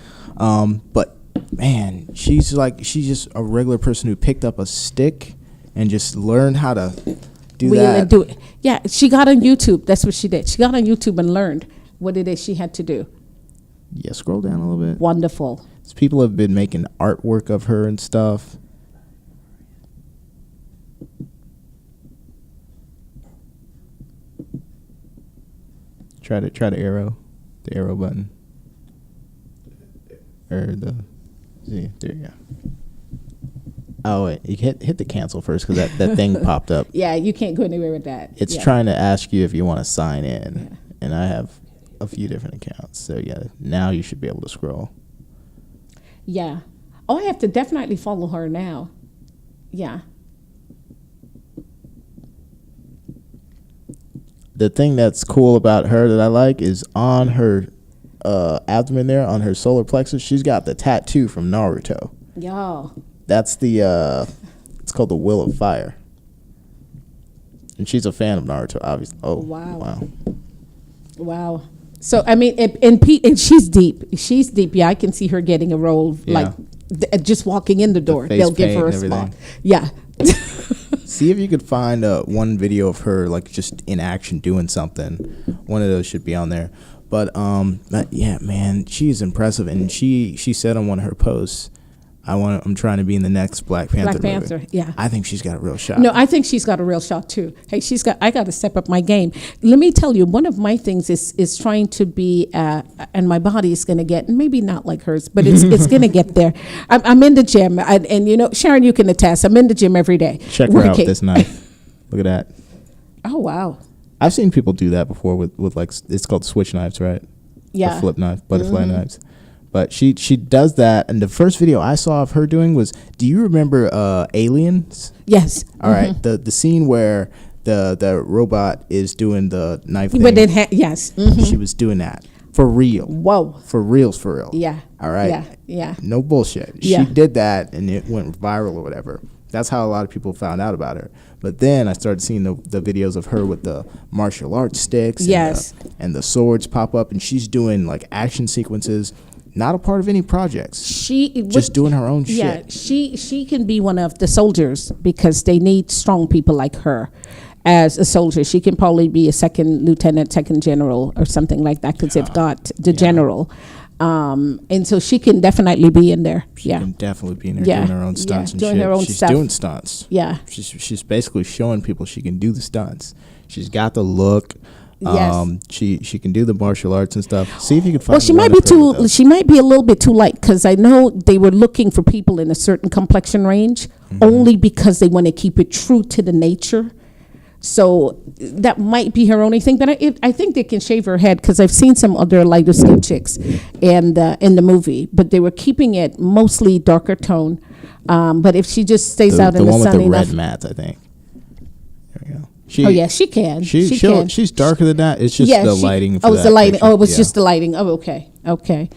But man, she's just a regular person who picked up a stick and just learned how to do that. Do it. Yeah, she got on YouTube. That's what she did. She got on YouTube and learned what it is she had to do. Yeah, scroll down a little bit. Wonderful. So people have been making artwork of her and stuff. Try the arrow button. Or see, there you go. Oh wait, you hit the cancel first because that thing popped up. Yeah, you can't go anywhere with that. It's trying to ask you if you want to sign in, and I have a few different accounts. So yeah, now you should be able to scroll. Yeah. Oh, I have to definitely follow her now. Yeah. The thing that's cool about her that I like is on her abdomen there, on her solar plexus, she's got the tattoo from Naruto. Yo. That's the, it's called the Will of Fire. And she's a fan of Naruto, obviously. Oh, Wow. So, I mean, and she's deep. She's deep. Yeah, I can see her getting a role, like, just walking in the door. They'll give her a spot. Yeah. See if you could find one video of her, like, just in action doing something. One of those should be on there. But yeah, man, she's impressive. And she said on one of her posts, I'm trying to be in the next Black Panther movie. Yeah. I think she's got a real shot. No, I think she's got a real shot too. Hey, I got to step up my game. Let me tell you, one of my things is trying to be, and my body is going to get, maybe not like hers, but it's going to get there. I'm in the gym, and you know, Sharyn, you can attest. I'm in the gym every day. Check her out with this knife. Look at that. Oh wow. I've seen people do that before with like, it's called switch knives, right? Yeah. Or flip knife, butterfly knives. But she does that, and the first video I saw of her doing was, do you remember Aliens? Yes. All right, the scene where the robot is doing the knife thing. But yes. She was doing that for real. Whoa. For real. Yeah. All right. Yeah. No bullshit. Yeah. She did that, and it went viral or whatever. That's how a lot of people found out about her. But then I started seeing the videos of her with the martial arts sticks. And the swords pop up, and she's doing like action sequences. Not a part of any projects. Just doing her own shit. Yeah, she can be one of the soldiers because they need strong people like her as a soldier. She can probably be a second lieutenant, second general, or something like that because they've got the general. And so she can definitely be in there. She can definitely be in there doing her own stunts and shit. She's doing stunts. Yeah. She's basically showing people she can do the stunts. She's got the look. Yes. She can do the martial arts and stuff. See if you can find. Well, she might be a little bit too light because I know they were looking for people in a certain complexion range only because they want to keep it true to the nature. So that might be her only thing. But I think they can shave her head because I've seen some other lighter skin chicks in the movie, but they were keeping it mostly darker tone. But if she just stays out in the sun enough, the one with the red mats, I think. There we go. She can. She can. She's darker than that. It's just the lighting. It's the lighting. Picture. Oh, it was just the lighting. Oh, okay.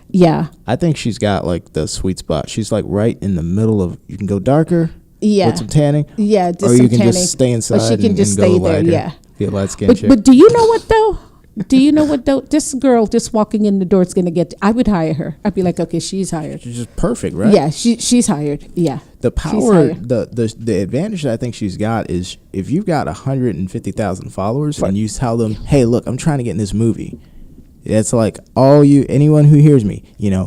Yeah. I think she's got like the sweet spot. She's like right in the middle of. You can go darker. Yeah. With some tanning. Yeah, just or some you can tanning. Just stay inside. Or she can just stay there. Lighter, Yeah. Be a light skinned chick. But do you know what though? This girl just walking in the door is going to get, I would hire her. I'd be like, okay, she's hired. She's just perfect, right? Yeah, she's hired. Yeah. The power, the advantage that I think she's got is if you've got 150,000 followers and you tell them, hey, look, I'm trying to get in this movie. It's like anyone who hears me,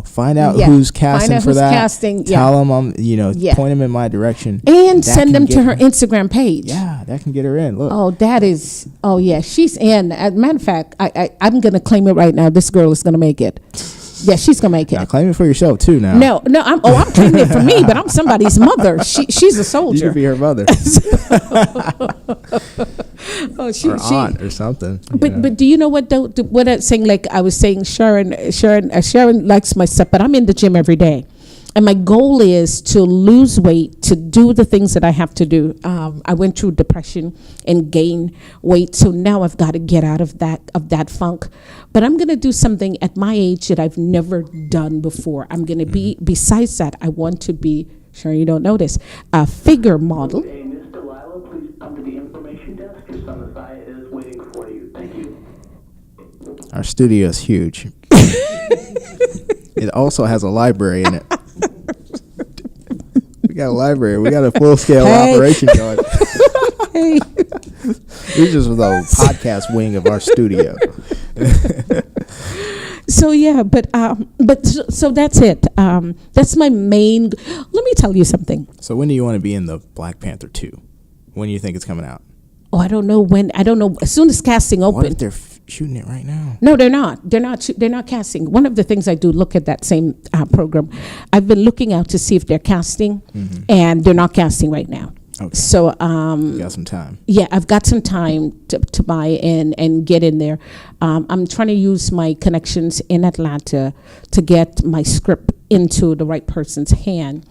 find out who's casting for that. Tell them point them in my direction. And send them to her Instagram page. Yeah, that can get her in. Look. She's in. As a matter of fact, I'm going to claim it right now. This girl is going to make it. Yeah, she's going to make it. Now claim it for yourself too now. No, I'm claiming it for me, but I'm somebody's mother. She's a soldier. You could be her mother. Or aunt or something. But do you know what though? What I'm saying, like I was saying, Sharyn likes my stuff, but I'm in the gym every day, and my goal is to lose weight, to do the things that I have to do. I went through depression and gain weight, so now I've got to get out of that funk. But I'm gonna do something at my age that I've never done before. I'm gonna be. Besides that, I want to be. Sure, you don't know this. A figure model. Our studio is huge. It also has a library in it. We got a library. We got a full-scale operation going. Hey. This is the podcast wing of our studio. So yeah, but that's it. That's my main. Let me tell you something. So when do you want to be in the Black Panther 2? When do you think it's coming out? Oh, I don't know when. I don't know. As soon as casting opens. What if they're shooting it right now? No, they're not. They're not casting. One of the things I do look at that same program. I've been looking out to see if they're casting, and they're not casting right now. Okay. So you got some time. Yeah, I've got some time to buy in and get in there. I'm trying to use my connections in Atlanta to get my script into the right person's hand.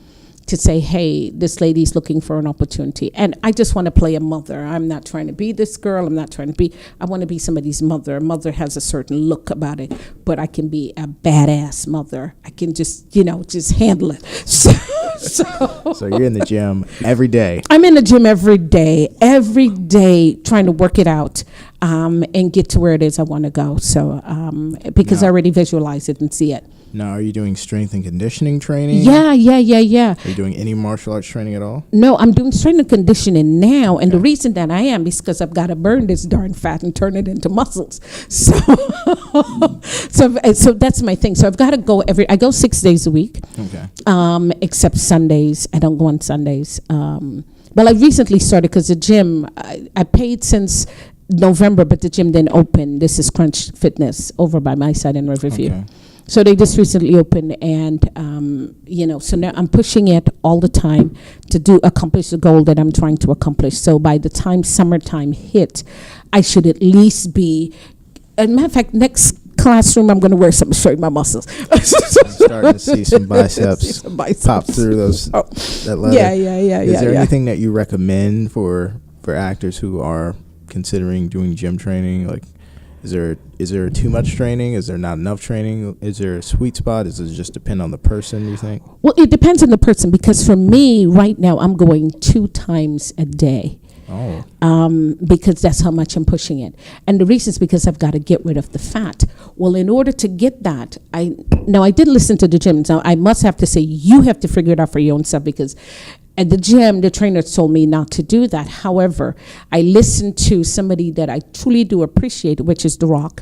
to say, hey, this lady's looking for an opportunity. And I just want to play a mother. I'm not trying to be this girl. I want to be somebody's mother. A mother has a certain look about it, but I can be a badass mother. I can just handle it. So you're in the gym every day. I'm in the gym every day, trying to work it out and get to where it is I want to go. So because I already visualize it and see it. Now, are you doing strength and conditioning training? Yeah. Are you doing any martial arts training at all? No, I'm doing strength and conditioning now, and the reason that I am is because I've got to burn this darn fat and turn it into muscles. So, so that's my thing. So I've got to go I go 6 days a week. Okay. Except Sundays. I don't go on Sundays. Well, I recently started because the gym, I paid since November, but the gym didn't open. This is Crunch Fitness over by my side in Riverview. Okay. So they just recently opened, and so now I'm pushing it all the time to accomplish the goal that I'm trying to accomplish. So by the time summertime hit, I should at least be. As a matter of fact, next classroom I'm going to wear something to show you my muscles. I'm starting to see some biceps pop through that leather. Yeah. Is there anything that you recommend for actors who are considering doing gym training? Like, is there too much training? Is there not enough training? Is there a sweet spot? Does it just depend on the person, you think? Well, it depends on the person, because for me right now I'm going 2 times a day. Oh. Because that's how much I'm pushing it. And the reason is because I've got to get rid of the fat. Well, in order to get that, I did listen to the gym. Now, I must have to say, you have to figure it out for your own self, because at the gym, the trainer told me not to do that. However, I listened to somebody that I truly do appreciate, which is The Rock.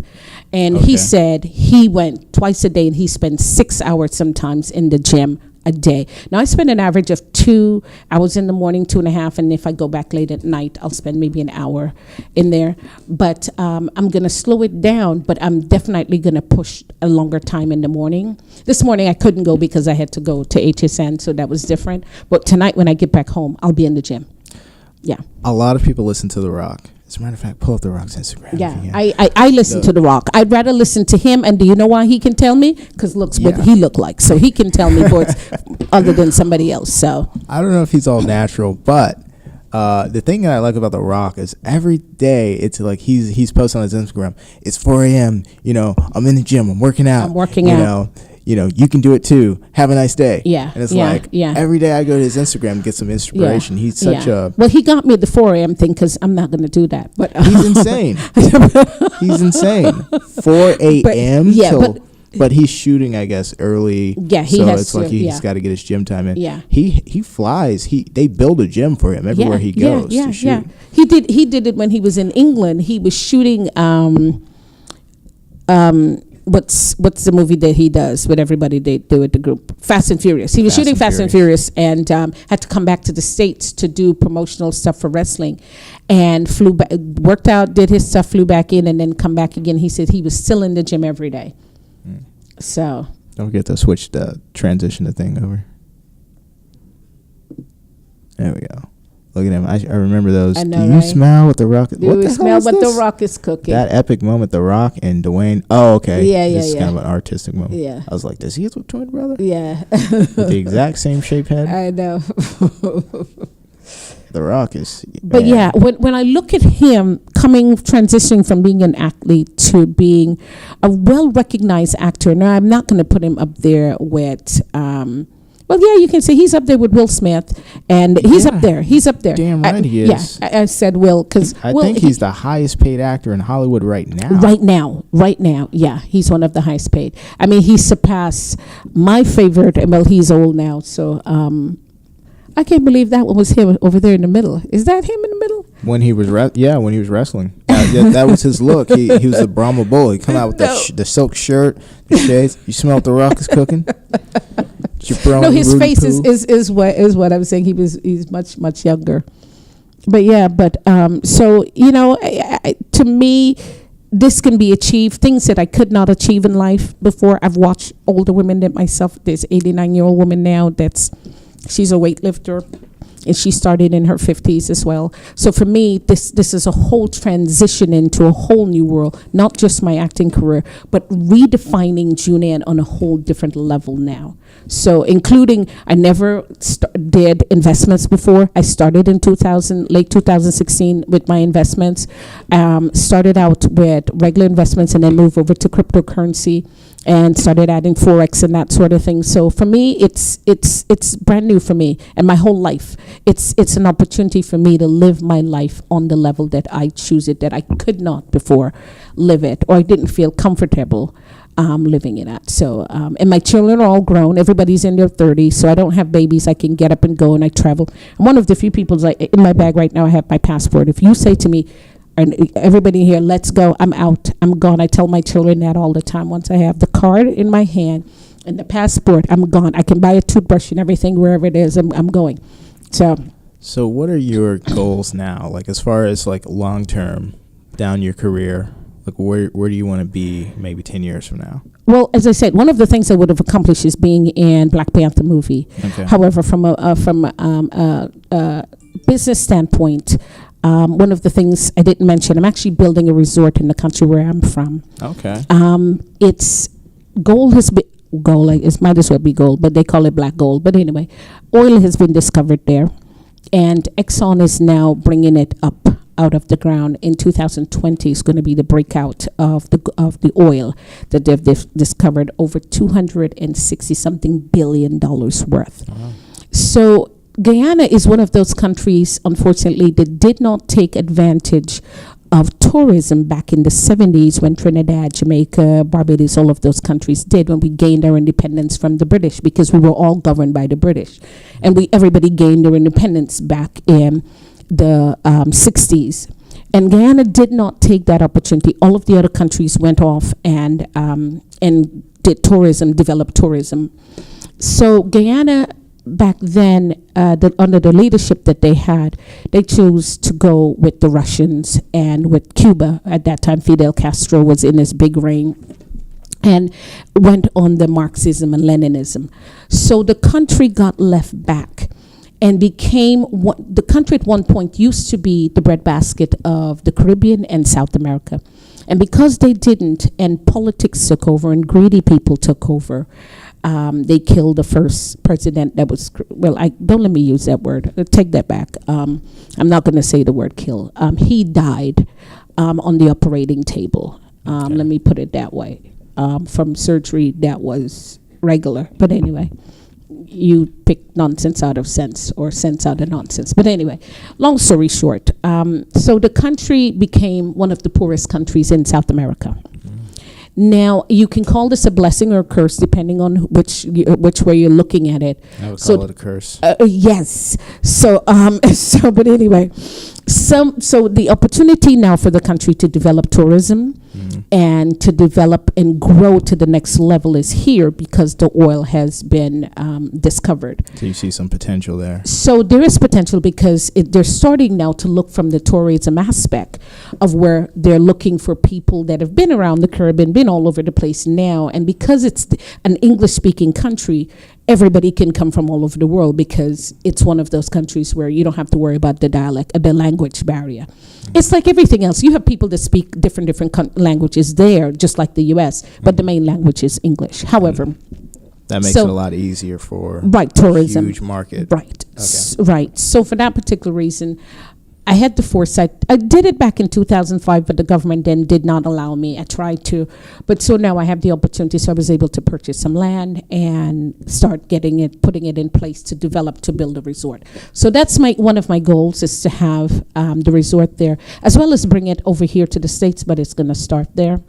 And he said he went twice a day and he spent 6 hours sometimes in the gym a day. Now, I spend an average of 2 hours in the morning, 2.5, and if I go back late at night, I'll spend maybe an hour in there. But I'm going to slow it down, but I'm definitely going to push a longer time in the morning. This morning, I couldn't go because I had to go to HSN, so that was different. But tonight, when I get back home, I'll be in the gym. Yeah. A lot of people listen to The Rock. As a matter of fact, pull up The Rock's Instagram. Yeah, I listen to The Rock. I'd rather listen to him, and do you know why he can tell me? Because looks what he look like. So he can tell me words other than somebody else. So I don't know if he's all natural, but the thing that I like about The Rock is every day it's like he's posting on his Instagram. It's 4 a.m. I'm in the gym. I'm working out. You can do it too. Have a nice day. Yeah. And it's every day I go to his Instagram and get some inspiration. He's such a... Well, he got me the 4 a.m. thing because I'm not going to do that. But he's insane. He's insane. 4 a.m. But he's shooting, I guess, early. Yeah, he's got to get his gym time in. Yeah. He flies. They build a gym for him everywhere he goes to shoot. Yeah. He did it when he was in England. He was shooting what's the movie that he does with everybody they do with the group? Fast and Furious. He was shooting Fast and Furious and had to come back to the States to do promotional stuff for wrestling, and flew back, worked out, did his stuff, flew back in, and then come back again. He said he was still in the gym every day. So don't forget to switch the transition the thing over. There we go. Look at him. I remember those. I know, do you smell what The Rock is? Do you smell what The Rock is cooking? That epic moment, The Rock and Dwayne. Oh, okay. Yeah. This is kind of an artistic moment. Yeah. I was like, does he have a twin brother? Yeah. With the exact same shaped head? I know. The Rock is... But man. when I look at him transitioning from being an athlete to being a well-recognized actor, now I'm not going to put him up there with... well, yeah, you can say he's up there with Will Smith, and he's up there. He's up there. Damn right he is. Yeah, I said Will because I think he's the highest paid actor in Hollywood right now. Right now, yeah, he's one of the highest paid. I mean, he surpassed my favorite. Well, he's old now, so I can't believe that one was him over there in the middle. Is that him in the middle? When he was when he was wrestling, that was his look. He was a Brahma bull. He come out with the silk shirt, the shades. You smell what The Rock is cooking? No, his face is what I'm saying. He's much younger, but so to me, this can be achieved. Things that I could not achieve in life before. I've watched older women than myself. There's 89-year-old woman now she's a weightlifter, and she started in her 50s as well. So for me, this is a whole transition into a whole new world, not just my acting career, but redefining Juneann on a whole different level now. So including, I never did investments before. I started in late 2016 with my investments. Started out with regular investments and then moved over to cryptocurrency and started adding Forex and that sort of thing. So for me, it's brand new for me and my whole life. It's an opportunity for me to live my life on the level that I choose it, that I could not before live it, or I didn't feel comfortable living it at. So, and my children are all grown. Everybody's in their 30s, so I don't have babies. I can get up and go, and I travel. I'm one of the few people, like, in my bag right now, I have my passport. If you say to me, and everybody here, let's go, I'm out, I'm gone. I tell my children that all the time. Once I have the card in my hand and the passport, I'm gone. I can buy a toothbrush and everything wherever it is, I'm going. So what are your goals now? Like, as far as like long term down your career, like where do you want to be maybe 10 years from now? Well, as I said, one of the things I would have accomplished is being in Black Panther movie. Okay. However, from a business standpoint, one of the things I didn't mention, I'm actually building a resort in the country where I'm from. Okay. It's gold has been gold. It might as well be gold, but they call it black gold. But anyway, oil has been discovered there, and Exxon is now bringing it up out of the ground. In 2020 is going to be the breakout of the oil that they've discovered, over 260 something billion dollars worth. Uh-huh. So Guyana is one of those countries, unfortunately, that did not take advantage of tourism back in the 70s when Trinidad, Jamaica, Barbados, all of those countries did, when we gained our independence from the British, because we were all governed by the British. And everybody gained their independence back in the 60s. And Guyana did not take that opportunity. All of the other countries went off and did tourism, developed tourism. So Guyana, back then, under the leadership that they had, they chose to go with the Russians and with Cuba. At that time, Fidel Castro was in his big reign, and went on the Marxism and Leninism. So the country got left back and became what the country at one point used to be, the breadbasket of the Caribbean and South America. And because they didn't, and politics took over and greedy people took over, they killed the first president that was, don't let me use that word. Take that back. I'm not going to say the word kill. He died on the operating table. Okay. Let me put it that way. From surgery that was regular. But anyway, you pick nonsense out of sense, or sense out of nonsense. But anyway, long story short, so the country became one of the poorest countries in South America. Now, you can call this a blessing or a curse, depending on which way you're looking at it. I would call it a curse. Yes. So, but anyway, so the opportunity now for the country to develop tourism and to develop and grow to the next level is here, because the oil has been discovered. So you see some potential there. So there is potential, because they're starting now to look from the tourism aspect of where they're looking for people that have been around the Caribbean, been all over the place now. And because it's an English-speaking country, everybody can come from all over the world, because it's one of those countries where you don't have to worry about the language barrier. It's like everything else. You have people that speak different languages there, just like the U.S., but the main language is English. However, that makes it a lot easier for tourism. A huge market. Right. Okay. Right. So for that particular reason, I had the foresight. I did it back in 2005, but the government then did not allow me. I tried to, but so now I have the opportunity. So I was able to purchase some land and start putting it in place to build a resort. So that's one of my goals, is to have the resort there, as well as bring it over here to the States, but it's going to start there.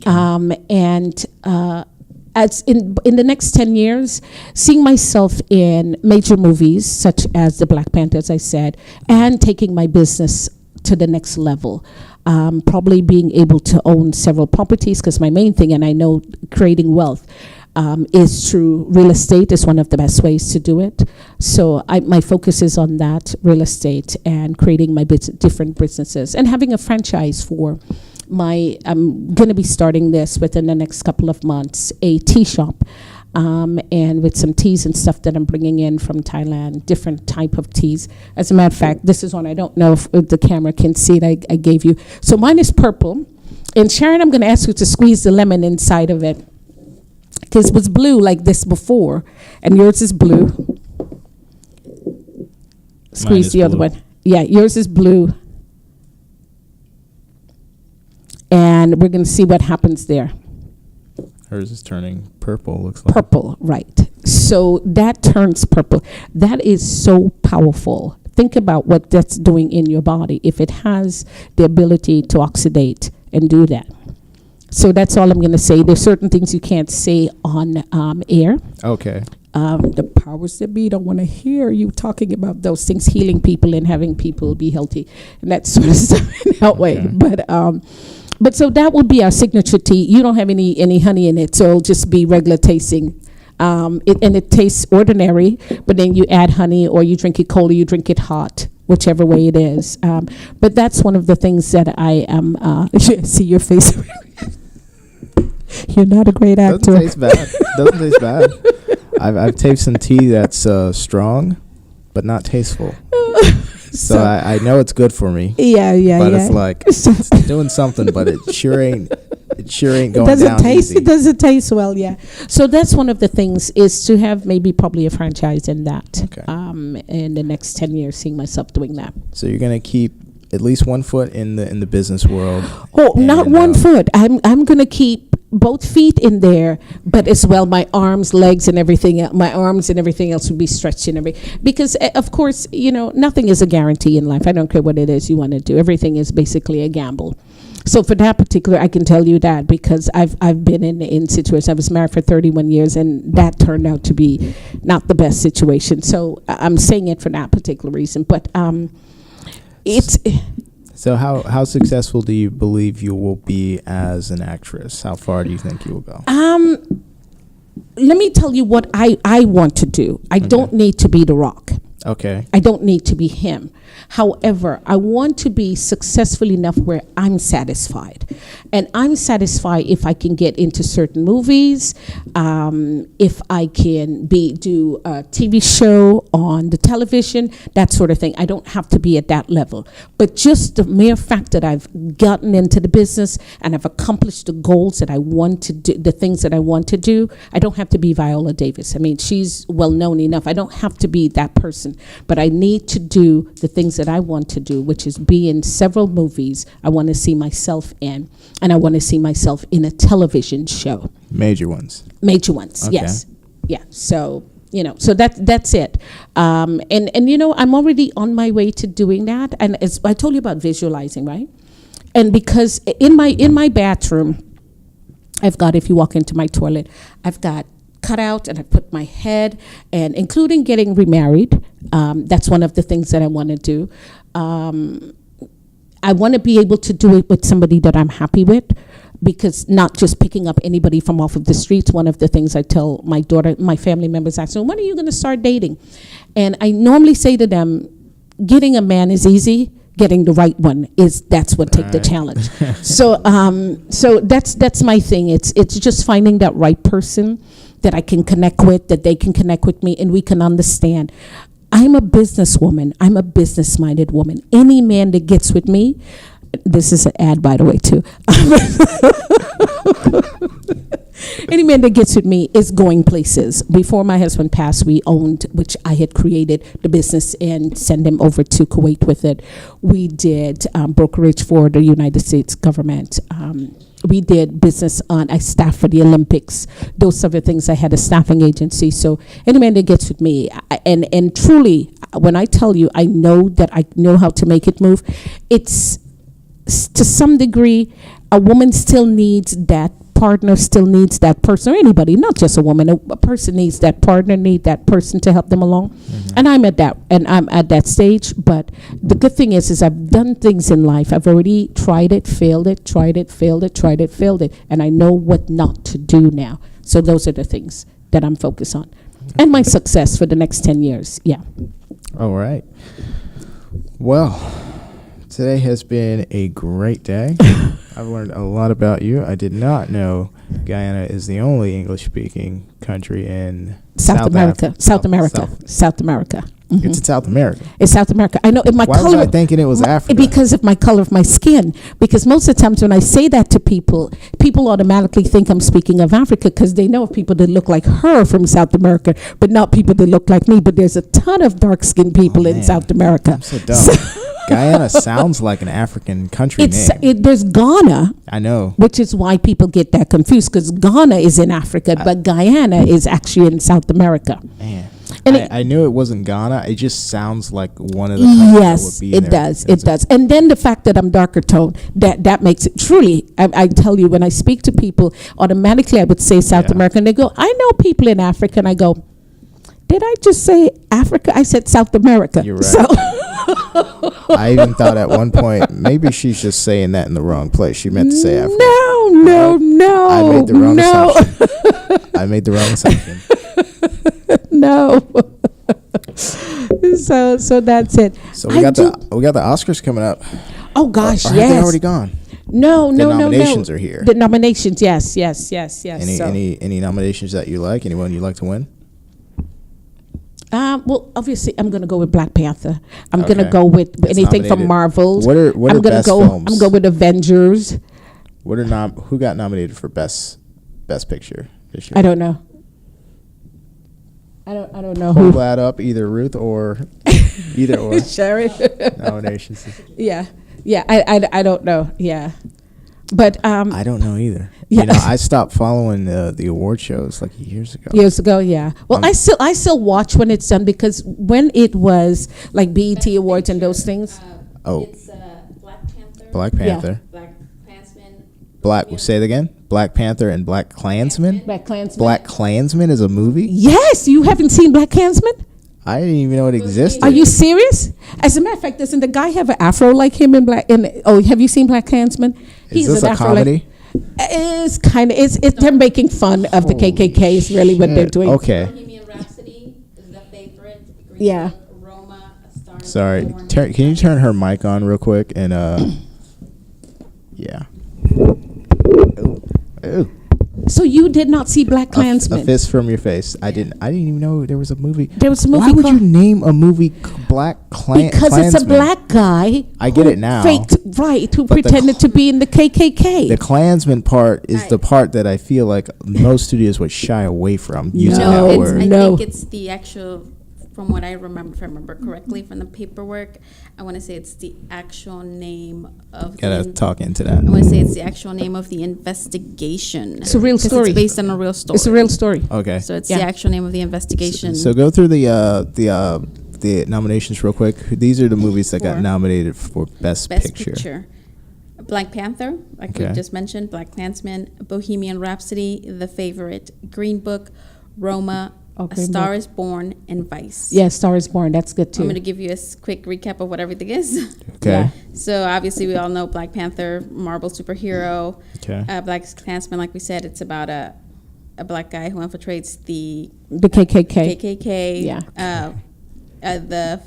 Okay. As in the next 10 years, seeing myself in major movies such as the Black Panther, as I said, and taking my business to the next level. Probably being able to own several properties, because my main thing, and I know creating wealth, is through real estate is one of the best ways to do it. So my focus is on that, real estate, and creating my different businesses, and having a franchise for I'm going to be starting this within the next couple of months, a tea shop, and with some teas and stuff that I'm bringing in from Thailand, different type of teas. As a matter of fact, this is one, I don't know if the camera can see it, I gave you. So mine is purple. And Sharyn, I'm going to ask you to squeeze the lemon inside of it. because it was blue like this before, and yours is blue. Squeeze is the other blue. one. Yeah, yours is blue. And we're going to see what happens there. Hers is turning purple, looks like. Purple, right. So that turns purple. That is so powerful. Think about what that's doing in your body if it has the ability to oxidate and do that. So that's all I'm going to say. There's certain things you can't say on air. Okay. The powers that be don't want to hear you talking about those things, healing people and having people be healthy and that sort of stuff in that way. But so that would be our signature tea. You don't have any honey in it, so it'll just be regular tasting. And it tastes ordinary, but then you add honey, or you drink it cold, or you drink it hot, whichever way it is. But that's one of the things that I am. See your face. You're not a great actor. Doesn't taste bad. I've tasted some tea that's strong, but not tasteful. So I know it's good for me. Yeah. But it's like it's doing something, but it sure ain't going down easy. It doesn't taste well, yeah. So that's one of the things, is to have maybe probably a franchise in that. Okay. In the next 10 years, seeing myself doing that. So you're gonna keep at least 1 foot in the business world. Oh, not 1 foot. I'm gonna keep both feet in there, but as well my arms, legs, and everything. My arms and everything else would be stretched and because of course, nothing is a guarantee in life. I don't care what it is you want to do. Everything is basically a gamble. So for that particular, I can tell you that because I've been in situations. I was married for 31 years, and that turned out to be not the best situation. So I'm saying it for that particular reason. But it's. So how successful do you believe you will be as an actress? How far do you think you will go? Let me tell you what I want to do. I don't need to be The Rock. Okay. I don't need to be him. However, I want to be successful enough where I'm satisfied. And I'm satisfied if I can get into certain movies, if I can do a TV show on the television, that sort of thing. I don't have to be at that level. But just the mere fact that I've gotten into the business and I've accomplished the goals that I want to do, the things that I want to do, I don't have to be Viola Davis. I mean, she's well known enough. I don't have to be that person. But I need to do the things that I want to do, which is be in several movies I want to see myself in, and I want to see myself in a television show. Major ones, okay. Yes. Yeah. So, so that's it. And I'm already on my way to doing that. And as I told you about visualizing, right? And because in my bathroom, I've got, if you walk into my toilet, I've got cut out, and I put my head, and including getting remarried. That's one of the things that I want to do. I want to be able to do it with somebody that I'm happy with, because not just picking up anybody from off of the streets. One of the things I tell my daughter, my family members ask me, when are you going to start dating? And I normally say to them, getting a man is easy. Getting the right one that's what take the challenge. So that's my thing. It's just finding that right person that I can connect with, that they can connect with me, and we can understand. I'm a businesswoman. I'm a business-minded woman. Any man that gets with me, this is an ad, by the way, too. Any man that gets with me is going places. Before my husband passed, we owned, which I had created the business and sent him over to Kuwait with it. We did brokerage for the United States government. We did business I staffed for the Olympics. Those other things, I had a staffing agency. So any man that gets with me, and truly, when I tell you, I know that I know how to make it move. It's to some degree, a woman still needs that partner, still needs that person, or anybody, not just a woman. A person needs that partner, need that person to help them along. And I'm at that stage. But the good thing is I've done things in life. I've already tried it, failed it, tried it, failed it, tried it, failed it, and I know what not to do now. So those are the things that I'm focused on, and my success for the next 10 years. Yeah. All right. Well, today has been a great day. I've learned a lot about you. I did not know Guyana is the only English-speaking country in South America. It's in South America. It's South America. I know. In my Why color, was I thinking it was Africa? Because of my color of my skin. Because most of the times when I say that to people, people automatically think I'm speaking of Africa because they know of people that look like her from South America, but not people that look like me. But there's a ton of dark-skinned people in South America. I'm so dumb. Guyana sounds like an African country name. There's Ghana. I know. Which is why people get that confused, because Ghana is in Africa, but Guyana is actually in South America. Man. And I knew it wasn't Ghana. It just sounds like one of the countries that would be in there. Yes, it does. And then the fact that I'm darker toned, that makes it truly, I tell you, when I speak to people, automatically I would say South America, and they go, I know people in Africa, and I go, did I just say Africa? I said South America. You're right. So I even thought at one point, maybe she's just saying that in the wrong place. She meant to say Africa. No. I made the wrong assumption. I made the wrong assumption. No. So that's it. So we got the Oscars coming up. Oh gosh, or yes. have they already gone? No. The nominations are here. The nominations, yes. Any nominations that you like? Anyone you'd like to win? Well, obviously, I'm going to go with Black Panther. I'm going to go with anything from Marvel. What are best films? I'm going with Avengers. Who got nominated for best picture this year? I don't know. I don't know Pull who. that up, either Ruth or either or Sharyn. nominations. Yeah. I don't know. Yeah. But I don't know either. Yeah. You know, I stopped following the award shows like years ago. Yeah. Well, I still watch when it's done, because when it was like BET Awards and those things. It's Black Panther. Black Panther. Black Klansman. Say it again. Black Panther and Black Klansman. Black Klansman. Black Klansman is a movie. Yes, you haven't seen Black Klansman? I didn't even know it existed. Are you serious? As a matter of fact, doesn't the guy have an afro like him in Black? Have you seen Black Klansman? Is this a comedy? It's kind of. It's they're making fun of the KKK. Is really what they're doing. Okay. Bohemian Rhapsody is the favorite. Yeah. Roma, A Star is Sorry. Born. Can you turn her mic on real quick and yeah. Ooh. So you did not see Black Klansman? A fist from your face. I didn't even know there was a movie. There was a movie. Why would you name a movie Black Klansman? Because it's a black guy. I get it now. Who pretended to be in the KKK. The Klansman part is the part that I feel like most studios would shy away from using No, that it's word. I No. think it's the actual, from what I remember, if I remember correctly from the paperwork, I want to say it's the actual name of Gotta talk into that. I want to say it's the actual name of the investigation. It's a real 'Cause story. It's based on a real story. It's a real story. Okay. So it's Yeah. the actual name of the investigation. So go through the nominations real quick. These are the movies that got For nominated for Best Picture. Black Panther, like we Okay. just mentioned, Black Klansman, Bohemian Rhapsody, The Favorite, Green Book, Roma, A Green Star Book. is Born, and Vice. Yeah, Star is Born. That's good too. I'm going to give you a quick recap of what everything is. Okay. Yeah. So obviously we all know Black Panther, Marvel superhero. Okay. Black Klansman, like we said, it's about a black guy who infiltrates the KKK. KKK. Yeah. The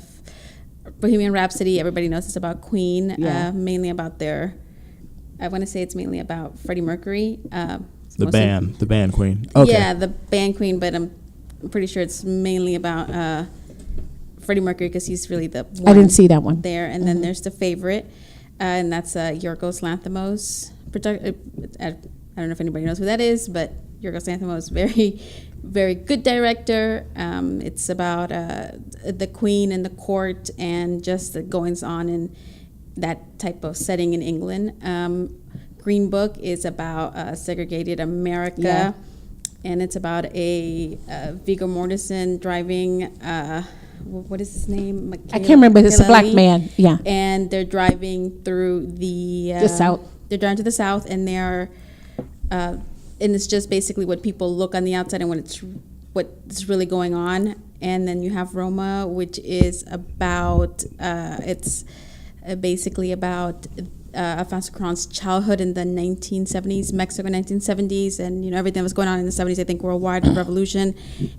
Bohemian Rhapsody, everybody knows it's about Queen. Yeah. Mainly about I want to say it's mainly about Freddie Mercury. The band Queen. Okay. Yeah, the band Queen, but I'm pretty sure it's mainly about Freddie Mercury because he's really the one. I didn't see that one. There, and then there's The Favorite, and that's Yorgos Lanthimos. I don't know if anybody knows who that is, but Yorgos Lanthimos, very, very good director. It's about the Queen and the court and just the goings on in that type of setting in England. Green Book is about segregated America. Yeah. And it's about a Viggo Mortensen driving, what is his name? I can't remember. It's a black Hillary. man. Yeah. And they're driving through the South. They're driving to the South, and they're, and it's just basically what people look on the outside and what's really going on. And then you have Roma, which is about, it's basically about Alfonso Cuarón's childhood in the 1970s, Mexico 1970s, and everything that was going on in the 70s. I think worldwide, the revolution,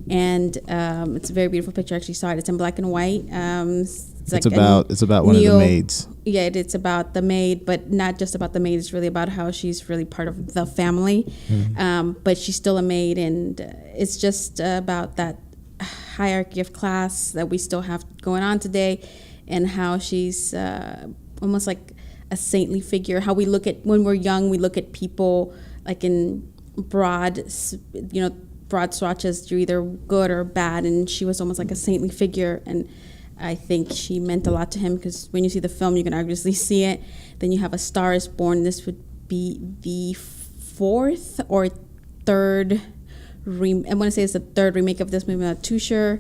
and it's a very beautiful picture. I actually saw it. It's in black and white. It's about one of the maids. Yeah, it's about the maid, but not just about the maid. It's really about how she's really part of the family, but she's still a maid, and it's just about that hierarchy of class that we still have going on today, and how she's almost like a saintly figure. How we look at, when we're young, we look at people like in broad swatches. You're either good or bad, and she was almost like a saintly figure. And I think she meant a lot to him, because when you see the film, you can obviously see it. Then you have A Star Is Born. This would be the fourth or third. I want to say it's the third remake of this movie. I'm not too sure.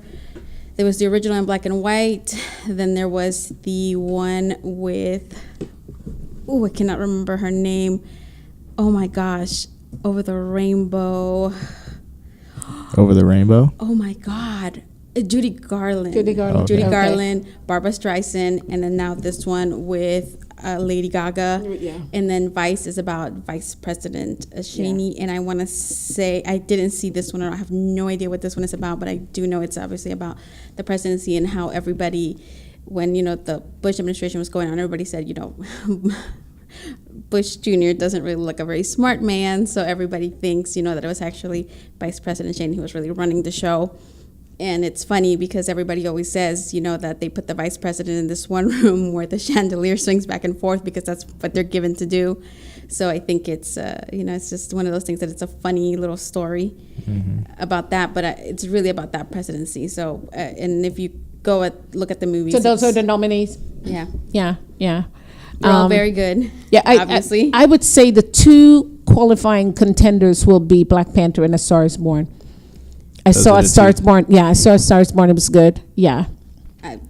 There was the original in black and white. Then there was the one with, I cannot remember her name. Oh my gosh, Over the Rainbow. Over the Rainbow? Oh my God. Judy Garland. Okay. Judy Garland, Barbara Streisand, and then now this one with Lady Gaga. Yeah. And then Vice is about Vice President Cheney. And I want to say, I didn't see this one, or I have no idea what this one is about, but I do know it's obviously about the presidency and how everybody, when, the Bush administration was going on, everybody said, Bush Jr. doesn't really look a very smart man. So everybody thinks, that it was actually Vice President Cheney who was really running the show. And it's funny because everybody always says, that they put the vice president in this one room where the chandelier swings back and forth, because that's what they're given to do. So I think it's, it's just one of those things that it's a funny little story about that, but it's really about that presidency. So, and if you go look at the movies. So those are the nominees? Yeah. Yeah. They're all very good. Yeah, obviously. I would say the two qualifying contenders will be Black Panther and A Star Is Born. I saw A Star Is Born. Yeah, I saw A Star Is Born. It was good. Yeah,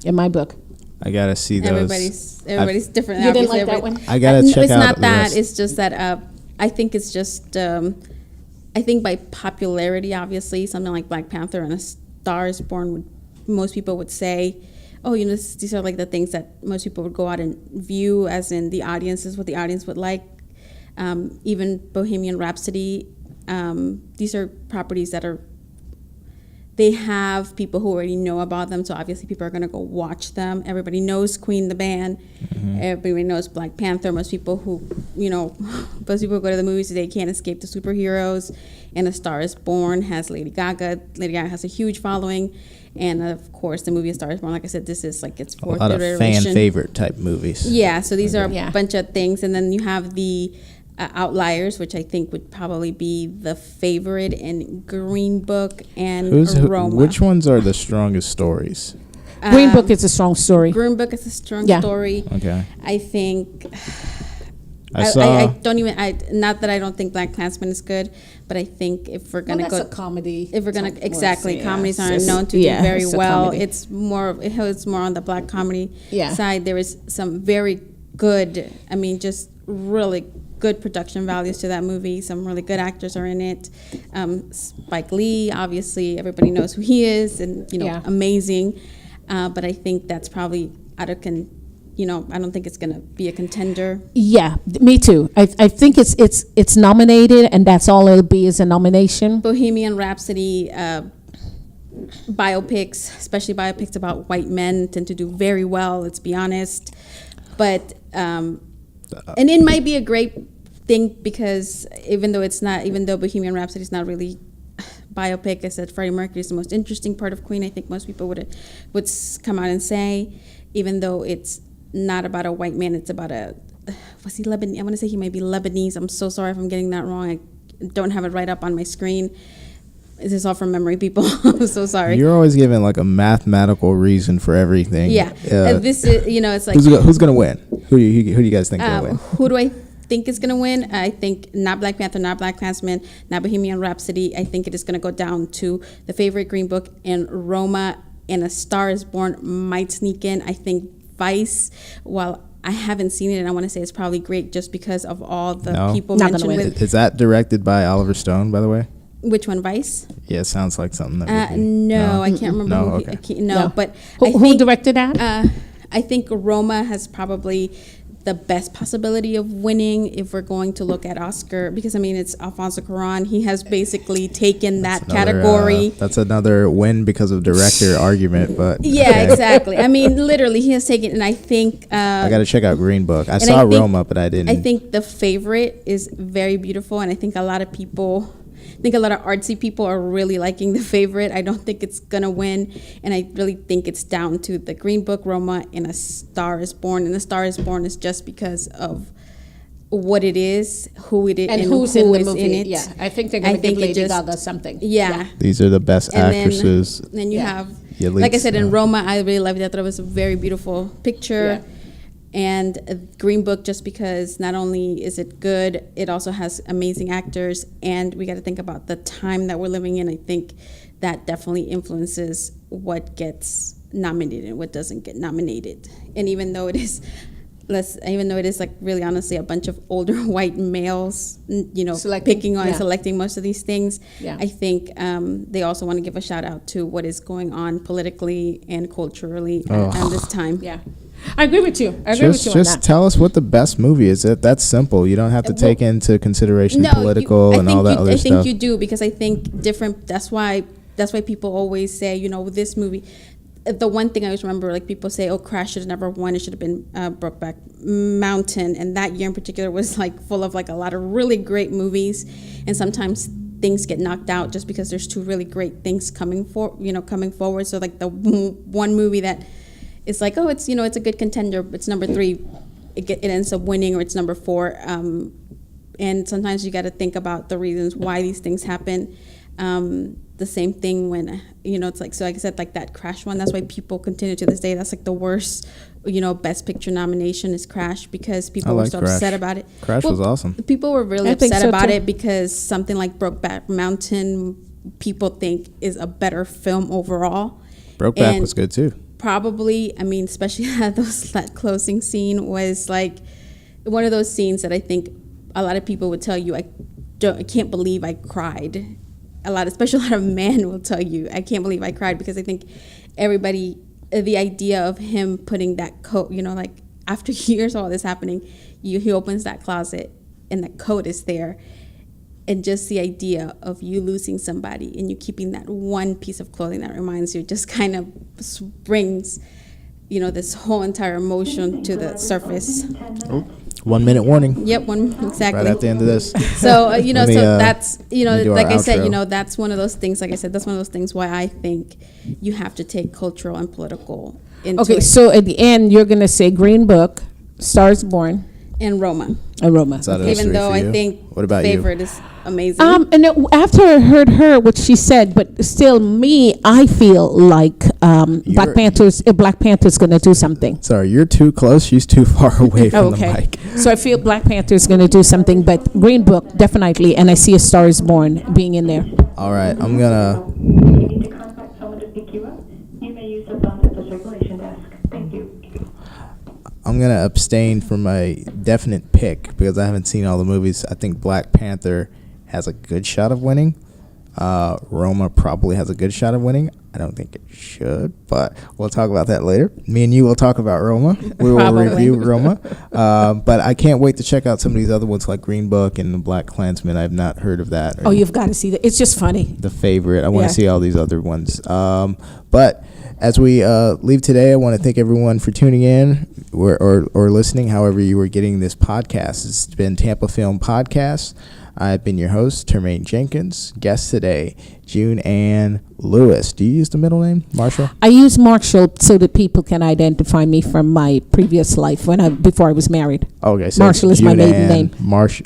in my book. I gotta see those. Everybody's different. You didn't like that one? I gotta check out. It's not the that. rest. It's just that. I think it's just. I think by popularity, obviously, something like Black Panther and A Star Is Born most people would say, oh, these are like the things that most people would go out and view, as in the audience is what the audience would like. Even Bohemian Rhapsody. These are properties that are. They have people who already know about them, so obviously people are going to go watch them. Everybody knows Queen the band. Everybody knows Black Panther. Most people who, most people who go to the movies today can't escape the superheroes. And A Star Is Born has Lady Gaga. Lady Gaga has a huge following. And of course, the movie A Star Is Born, like I said, this is like its fourth iteration. A lot of fan favorite type movies. Yeah, so these are a bunch of things. And then you have the Outliers, which I think would probably be the favorite, in Green Book and Roma. Which ones are the strongest stories? Green Book is a strong story. Green Book is a strong story. Okay. I think. I don't even. Not that I don't think Black Klansman is good, but I think if we're gonna that's a comedy. if we're gonna comedies aren't known to do very well. It's more on the black comedy side. There is some very good. I mean, just really good production values to that movie. Some really good actors are in it. Spike Lee, obviously, everybody knows who he is, and amazing. But I think that's probably I don't think it's gonna be a contender. Yeah, me too. I think it's nominated, and that's all it'll be, is a nomination. Bohemian Rhapsody. Biopics, especially biopics about white men, tend to do very well. Let's be honest, but. And it might be a great thing, because even though Bohemian Rhapsody is not really biopic, I said Freddie Mercury is the most interesting part of Queen. I think most people would come out and say, even though it's not about a white man, it's about was he Lebanese? I want to say he might be Lebanese. I'm so sorry if I'm getting that wrong. I don't have it right up on my screen. This is all from memory, people. I'm so sorry. You're always giving like a mathematical reason for everything. Yeah. This is, it's like. Who's going to win? Who do you guys think will win? Who do I think is going to win? I think not Black Panther, not Black Klansman, not Bohemian Rhapsody. I think it is going to go down to the favorite, Green Book, and Roma, and A Star Is Born might sneak in. I think Vice, while I haven't seen it, and I want to say it's probably great just because of all the people mentioned with. Is that directed by Oliver Stone, by the way? Which one, Vice? Yeah, it sounds like something that would be. No, I can't remember. No, okay. But who directed that? I think Roma has probably the best possibility of winning if we're going to look at Oscar, because it's Alfonso Cuarón. He has basically taken that category. That's another win because of director argument, but exactly. Literally, he has taken, and I think I got to check out Green Book. I saw Roma, but I didn't. I think The Favorite is very beautiful, and I think a lot of people. I think a lot of artsy people are really liking The Favorite. I don't think it's gonna win, and I really think it's down to The Green Book, Roma, and A Star Is Born. And A Star Is Born is just because of what it is, who it is, And and who's who in the is movie? in it. Yeah, I think they're going to give Lady Gaga something. Yeah. These are the best actresses. Then you Yeah. have, Yeah, like I said, in Leeds, Roma, I really loved it. I thought it was a very beautiful picture. Yeah. And Green Book, just because not only is it good, it also has amazing actors. And we got to think about the time that we're living in. I think that definitely influences what gets nominated and what doesn't get nominated. And even though it is like really honestly a bunch of older white males, picking on and selecting most of these things, I think they also want to give a shout out to what is going on politically and culturally at this time. Yeah. I agree with you. I agree with you on Just that. tell us what the best movie is. That's simple. You don't have to take into consideration political and all that other stuff. I think you do, because I think that's why people always say, this movie. The one thing I always remember, like people say, oh, Crash should have never won. It should have been Brokeback Mountain. And that year in particular was like full of like a lot of really great movies. And sometimes things get knocked out just because there's two really great things coming forward. So like the one movie that is like, oh, it's it's a good contender, it's number 3, it ends up winning, or it's number 4. And sometimes you got to think about the reasons why these things happen. The same thing when it's like, so like I said, like that Crash one, that's why people continue to this day, that's like the worst best picture nomination is Crash, because people were so upset about it. Crash was awesome. People were really upset about it because something like Brokeback Mountain people think is a better film overall. Brokeback was good too. Probably, especially that closing scene was like one of those scenes that I think a lot of people would tell you, I can't believe I cried. Especially a lot of men will tell you, I can't believe I cried, because I think everybody, the idea of him putting that coat, like after years of all this happening, he opens that closet and that coat is there. And just the idea of you losing somebody and you keeping that one piece of clothing that reminds you, just kind of brings, this whole entire emotion to the surface. 1 minute warning. Yep, exactly. Right at the end of this. So, that's, like I said, outro. that's one of those things, like I said, that's one of those things why I think you have to take cultural and political into it. So at the end, you're going to say Green Book, Stars Born, and Roma. Roma. Even though I think what about Favorite is amazing. After I heard her, what she said, but still I feel like Black Panther's going to do something. Sorry, you're too close. She's too far away from the mic. So I feel Black Panther's going to do something, but Green Book, definitely, and I see A Star Is Born being in there. All right, I'm going to... You need to contact someone to pick you up. You may use the phone at the circulation desk. Thank you. I'm going to abstain from a definite pick because I haven't seen all the movies. I think Black Panther has a good shot of winning. Roma probably has a good shot of winning. I don't think it should, but we'll talk about that later. Me and you will talk about Roma. We will review Roma. But I can't wait to check out some of these other ones like Green Book and The Black Klansman. I've not heard of that. Oh, you've got to see that. It's just funny. The Favorite. I want to see all these other ones. But as we leave today, I want to thank everyone for tuning in or listening, however you were getting this podcast. It's been Tampa Film Podcast. I've been your host, Termaine Jenkins. Guest today, Juneann Lewis. Do you use the middle name, Marshall? I use Marshall so that people can identify me from my previous life before I was married. Okay, so Marshall is my maiden name.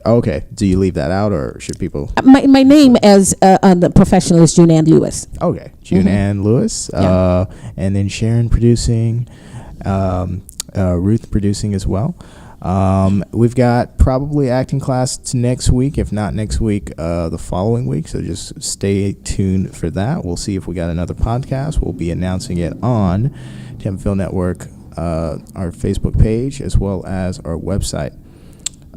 Okay. Do you leave that out, or should people? My name as the professional is Juneann Lewis. Okay, Juneann Lewis. And then Sharyn producing, Ruth producing as well. We've got probably acting class next week, if not next week, the following week. So just stay tuned for that. We'll see if we got another podcast. We'll be announcing it on Tampa Film Network, our Facebook page, as well as our website.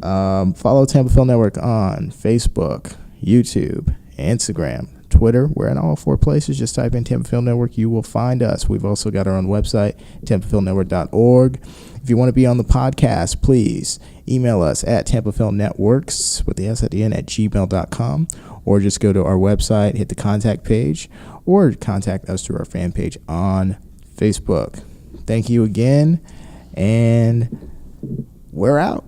Follow Tampa Film Network on Facebook, YouTube, Instagram, Twitter. We're in all 4 places. Just type in Tampa Film Network. You will find us. We've also got our own website, tampafilmnetwork.org. If you want to be on the podcast, please email us at tampafilmnetworks with the S at the end at gmail.com, or just go to our website, hit the contact page, or contact us through our fan page on Facebook. Thank you again, and we're out.